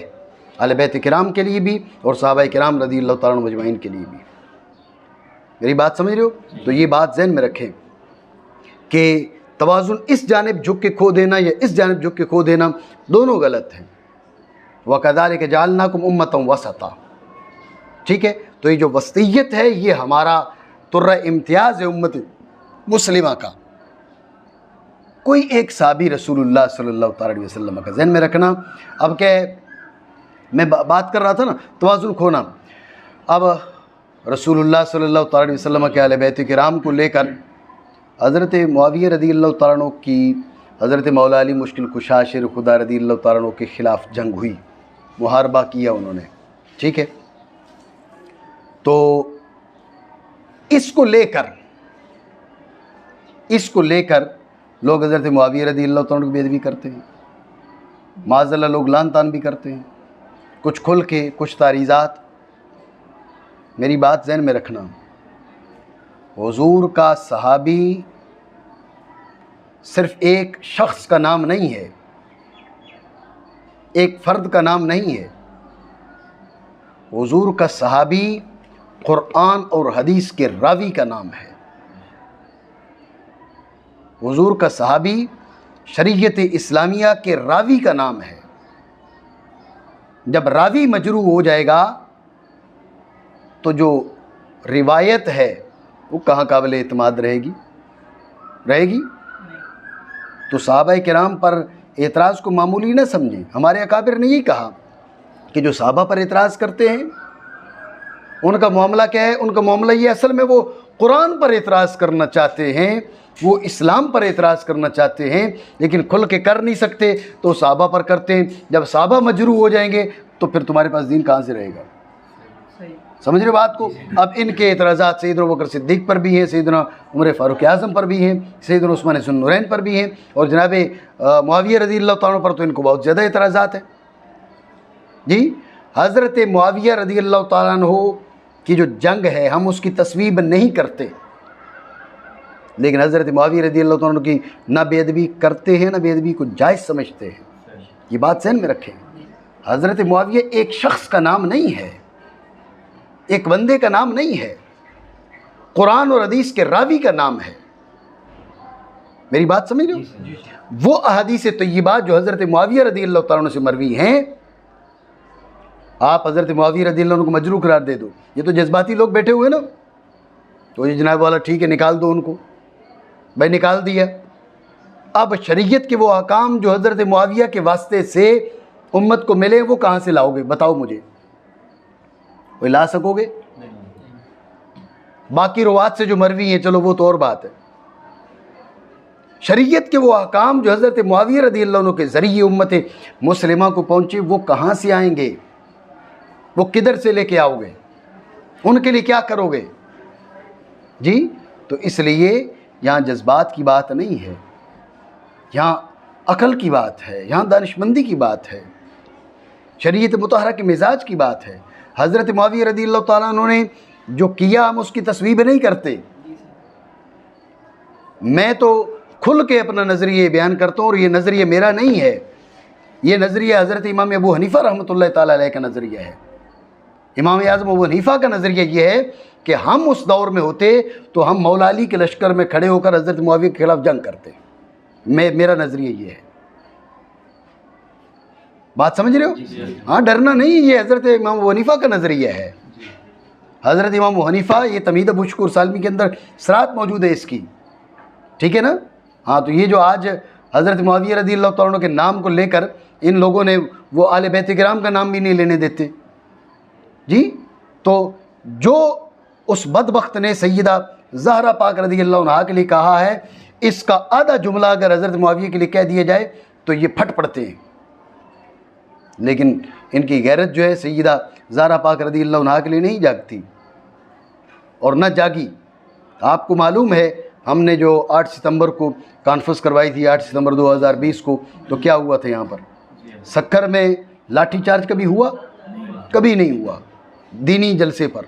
आले बैत किराम के लिए भी और सहाबा किराम रज़ी अल्लाह तआला अन्हुम अजमईन के लिए भी। मेरी बात समझ रहे हो? तो ये बात ज़हन में रखें कि तवाज़ुन इस जानिब झुक के खो देना या इस जानिब झुक के खो देना, दोनों गलत हैं। वकज़ालिक जअलनाकुम उम्मतन वसता, ठीक है। तो ये जो वस्तियत है, ये हमारा तुर्रा इम्तियाज़ है उम्मत मुस्लिमा का। कोई एक साहबी रसूलुल्लाह सल्लल्लाहु अलैहि वसल्लम का ज़हन में रखना। अब क्या है, मैं बात कर रहा था ना तवाज़ुन खोना। अब रसूलुल्लाह सल्लल्लाहु अलैहि वसल्लम के अहले बैत किराम को लेकर हज़रत मुआविया रज़ी अल्लाह तआला अन्हु की हज़रत मौला अली मुश्किल कुशा शेर खुदा रज़ी अल्लाह तआला अन्हु के ख़िलाफ़ जंग हुई, मुहारबा किया उन्होंने, ठीक है। तो इसको लेकर लोग हज़रत मुआविया रज़ी अल्लाह तआला अन्हु की बेअदबी करते हैं, माज़अल्लाह लोग लान तान भी करते हैं, कुछ खुल के, कुछ तारीज़ात। मेरी बात ज़हन में रखना, हुज़ूर का सहाबी सिर्फ़ एक शख्स का नाम नहीं है, एक फ़र्द का नाम नहीं है। हुज़ूर का सहाबी क़ुरआन और हदीस के रावी का नाम है। हुज़ूर का सहाबी शरीयत इस्लामिया के रावी का नाम है। जब रावी मजरू हो जाएगा तो जो रिवायत है वो कहाँ काबिल एतमाद रहेगी? तो सहाबा किराम पर एतराज़ को मामूली न समझें। हमारे अकाबिर ने यही कहा कि जो सहाबा पर एतराज़ करते हैं उनका मामला क्या है? उनका मामला ये, असल में वो कुरान पर एतराज़ करना चाहते हैं, वो इस्लाम पर एतराज़ करना चाहते हैं, लेकिन खुल के कर नहीं सकते तो सहाबा पर करते हैं। जब सहाबा मजरू हो जाएंगे तो फिर तुम्हारे पास दीन कहाँ से रहेगा? समझ रहे बात को? अब इनके एतराज़ात सैयदना अबू बकर सिद्दीक़ पर भी हैं, सैयदना उमर फ़ारूक आज़म पर भी हैं, सैयदना उस्मान ज़ुन्नूरैन पर भी हैं, और जनाब मुआविया रज़ी अल्लाह तआला पर तो इनको बहुत ज़्यादा एतराज़ात हैं जी। हज़रत मुआविया रज़ी अल्लाह तआला अन्हु की जो जंग है, हम उसकी तस्वीब नहीं करते, लेकिन हज़रत मुआविया रज़ी अल्लाह तआला अन्हु की ना बेअदबी करते हैं, ना बेअदबी को जायज़ समझते हैं। ये बात ज़हन में रखें। हज़रत मुआविया एक शख्स का नाम नहीं है, एक बंदे का नाम नहीं है, कुरान और हदीस के रावी का नाम है। मेरी बात समझ रहे हो? वो अहादीस तय्यबात जो हज़रत मुआविया रज़ी अल्लाह तआला अन्हु से मरवी हैं, आप हज़रत मुआविया रज़ी अल्लाह अन्हु को मजरू करार दे दो। ये तो जज्बाती लोग बैठे हुए ना, तो ये जनाब वाला ठीक है, निकाल दो उनको, भाई निकाल दिया। अब शरीयत के वो अहकाम जो हज़रत मुआविया के वास्ते से उम्मत को मिले, वो कहाँ से लाओगे? बताओ मुझे, कोई ला सकोगे? बाकी रुवात से जो मरवी हैं, चलो वो तो और बात है। शरीयत के वो अहकाम जो हज़रत मुआविया रज़ी अल्लाह अन्हु के ज़रिए उम्मत मुस्लिमा को पहुँचे, वो कहाँ से आएंगे? वो किधर से लेके आओगे? उनके लिए क्या करोगे जी? तो इसलिए यहाँ जज्बात की बात नहीं है, यहाँ अकल की बात है, यहाँ दानिशमंदी की बात है, शरीयत मुतहरा के मिजाज की बात है। हज़रत मुआविया रज़ियल्लाहु ताला अन्हु ने जो किया हम उसकी तस्वीब नहीं करते। मैं तो खुल के अपना नज़रिए बयान करता हूँ और ये नज़रिया मेरा नहीं है, ये नज़रिया हज़रत इमाम अबू हनीफ़ा रहमतुल्लाह ताला अलैह का नज़रिया है। इमाम आज़म अबू हनीफ़ा का नज़रिया ये है कि हम उस दौर में होते तो हम मौला अली के लश्कर में खड़े होकर हज़रत मुआविया के खिलाफ जंग करते। मेरा नज़रिया ये है। बात समझ रहे हो? हाँ, डरना नहीं, ये हज़रत इमाम अबू हनीफ़ा का नज़रिया है। हज़रत इमाम अबू हनीफ़ा, ये तमीद अबू शुक्र सालमी के अंदर सरात मौजूद है इसकी, ठीक है ना? हाँ, तो ये जो आज हज़रत मुआविया रज़ियल्लाहु ताला अन्हु के नाम को लेकर इन लोगों ने वो आले बैत किराम का नाम भी नहीं लेने देते जी। तो जो उस बदबख्त ने सैयदा ज़हरा पाक रज़ियल्लाहु अन्हा के लिए कहा है, इसका आधा जुमला अगर हज़रत मुआविया के लिए कह दिया जाए तो ये फट पड़ते हैं। लेकिन इनकी गैरत जो है सैयदा ज़हरा पाक रज़ियल्लाहु अन्हा के लिए नहीं जागती और न जागी। आपको मालूम है हमने जो 8 सितंबर को कॉन्फ्रेंस करवाई थी, 8 सितंबर 2020 को, तो क्या हुआ था यहाँ पर सक्खर में लाठीचार्ज कभी हुआ? कभी नहीं हुआ। दीनी जलसे पर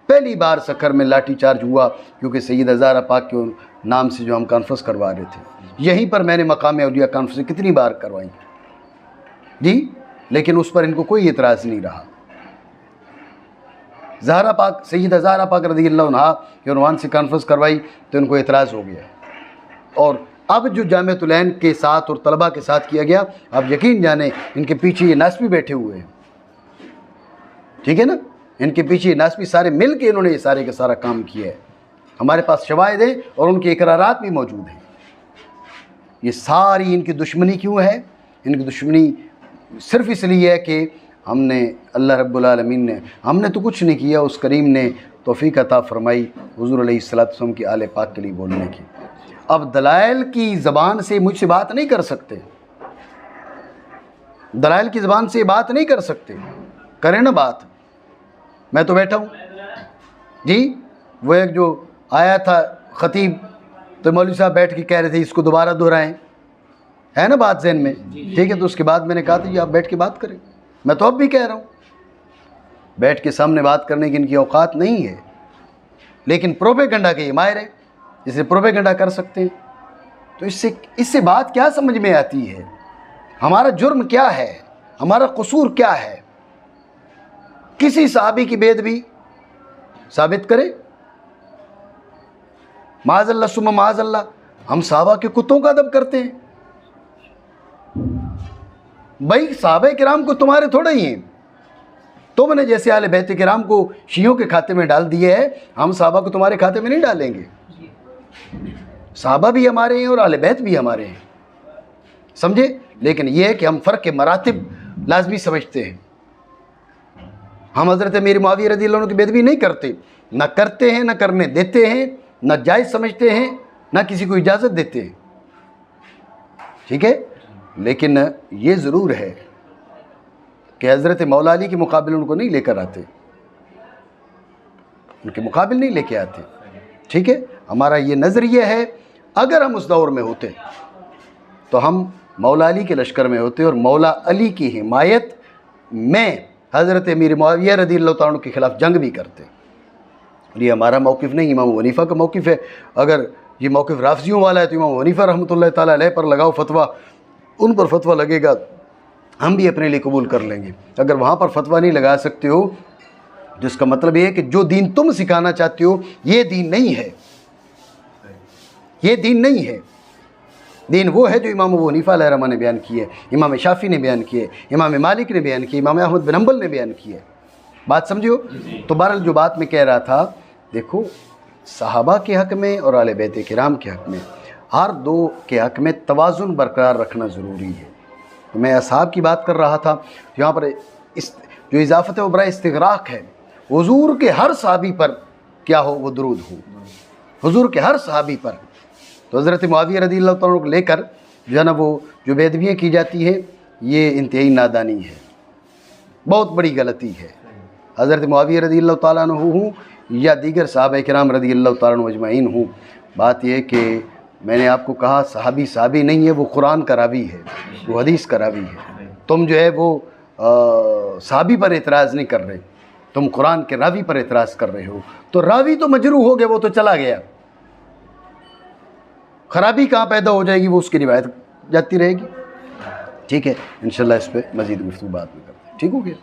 पहली बार सक्खर में लाठीचार्ज हुआ क्योंकि सैयदा ज़हरा पाक के नाम से जो हम कॉन्फ्रेंस करवा रहे थे। यहीं पर मैंने मकाम औलिया कॉन्फ्रेंस कितनी बार करवाई जी, लेकिन उस पर इनको कोई एतराज़ नहीं रहा। ज़हरा पाक, सैयदा ज़हरा पाक रज़ियल्लाहु अन्हा के उन्वान से कॉन्फ्रेंस करवाई तो इनको एतराज़ हो गया। और अब जो जामिअतुल ऐन के साथ और तलबा के साथ किया गया, अब यकीन जाने इनके पीछे ये नासबी बैठे हुए हैं, ठीक है ना? इनके पीछे नासबी सारे मिल के इन्होंने ये सारे का सारा काम किया है। हमारे पास शवाहिद हैं और उनके इकरारात भी मौजूद हैं। ये सारी इनकी दुश्मनी क्यों है? इनकी दुश्मनी सिर्फ़ इसलिए है कि हमने, अल्लाह रब्बुल आलमीन ने, हमने तो कुछ नहीं किया, उस करीम ने तौफीक अता फरमाई हुज़ूर अलैहिस्सलातु वस्सलाम की आले पाक के लिए बोलने की। अब दलाइल की ज़बान से मुझसे बात नहीं कर सकते, दलाइल की ज़बान से बात नहीं कर सकते, करें ना बात। मैं तो बैठा हूँ जी। वो एक जो आया था ख़तीब, तो मौलवी साहब बैठ के कह रहे थे इसको दोबारा दोहराएं, है ना बात ज़हन में, ठीक है? तो उसके बाद मैंने कहा था जी आप बैठ के बात करें। मैं तो अब भी कह रहा हूँ, बैठ के सामने बात करने की इनकी औकात नहीं है, लेकिन प्रोपेगेंडा के ये माहिर है, इसे प्रोपेगेंडा कर सकते हैं। तो इससे बात क्या समझ में आती है? हमारा जुर्म क्या है, हमारा कसूर क्या है? किसी सहाबी की बेदबी साबित करे, माज़अल्लाह सुम्मा माज़अल्लाह, हम सहाबा के कुत्तों का अदब करते हैं। भाई सहाबा किराम को तुम्हारे थोड़े ही हैं, तुमने जैसे आले बैत किराम को शियों के खाते में डाल दिए है, हम सहाबा को तुम्हारे खाते में नहीं डालेंगे। सहाबा भी हमारे हैं और आले बैत भी हमारे हैं, समझे? लेकिन यह है कि हम फ़र्क के मरातिब लाजमी समझते हैं। हम हज़रत अमीर मुआविया रज़ियल्लाहु अन्हु की बेदबी नहीं करते, ना करते हैं, ना करने देते हैं, ना जायज़ समझते हैं, ना किसी को इजाज़त देते हैं, ठीक है? लेकिन ये ज़रूर है कि हज़रत मौला अली के मुकाबले उनको नहीं लेकर आते, उनके मुकाबले नहीं लेके आते, ठीक है? हमारा ये नज़रिया है, अगर हम उस दौर में होते तो हम मौला अली के लश्कर में होते और मौला अली की हिमायत में हज़रत अमीर मुआविया रज़ियल्लाहु ताला अन्हु के ख़िलाफ़ जंग भी करते। और ये हमारा मौक़िफ़ नहीं, इमाम अबू हनीफ़ा का मौक़िफ़ है। अगर ये मौक़िफ़ राफ़ज़ियों वाला है तो इमाम अबू हनीफ़ा रहमतुल्लाह ताला अलैह पर लगाओ फतवा, उन पर फतवा लगेगा, हम भी अपने लिए कबूल कर लेंगे। अगर वहाँ पर फतवा नहीं लगा सकते हो तो इसका मतलब ये है कि जो दीन तुम सिखाना चाहते हो ये दीन नहीं है, ये दीन नहीं है। दीन वो है जो इमाम अबू हनीफ़ा अलैहिर्रहमा ने बयान किए, इमाम शाफ़ी ने बयान किए, इमाम मालिक ने बयान किए, इमाम अहमद बिन हंबल ने बयान किए। बात समझियो? तो बहरहाल जो बात मैं कह रहा था, देखो सहाबा के हक़ में और आले बैत किराम के हक़ में, हर दो के हक़ में तवाज़ुन बरकरार रखना ज़रूरी है। तो मैं असहाब की बात कर रहा था, तो यहाँ पर इस जो इजाफ़त व बराए इस्तिग़राक़ है, हुज़ूर के हर सहाबी पर क्या हो, वो दुरूद हो, हुज़ूर के हर सहाबी पर। तो हज़रत मुआविया रज़ियल्लाहु ताला अन्हु को लेकर जो है ना वो जो बेदबियाँ की जाती है, ये इंतहाई नादानी है, बहुत बड़ी गलती है। हज़रत मुआविया रज़ियल्लाहु ताला अन्हु हूँ या दीगर सहाबा किराम रज़ियल्लाहु ताला अन्हुम अजमईन हूँ, बात यह कि मैंने आपको कहा सहाबी सहाबी नहीं है, वो कुरान का रावी है, वो हदीस का रावी है। तुम जो है वो सहाबी पर एतराज़ नहीं कर रहे, तुम कुरान के रावी पर एतराज़ कर रहे हो। तो रावी तो मजरूह हो गया, वो तो चला गया, खराबी कहाँ पैदा हो जाएगी, वो उसकी रिवायत जाती रहेगी। ठीक है, इंशाल्लाह इस पर मज़ीद गुफ्तगू बात में करते हैं। ठीक हो गया।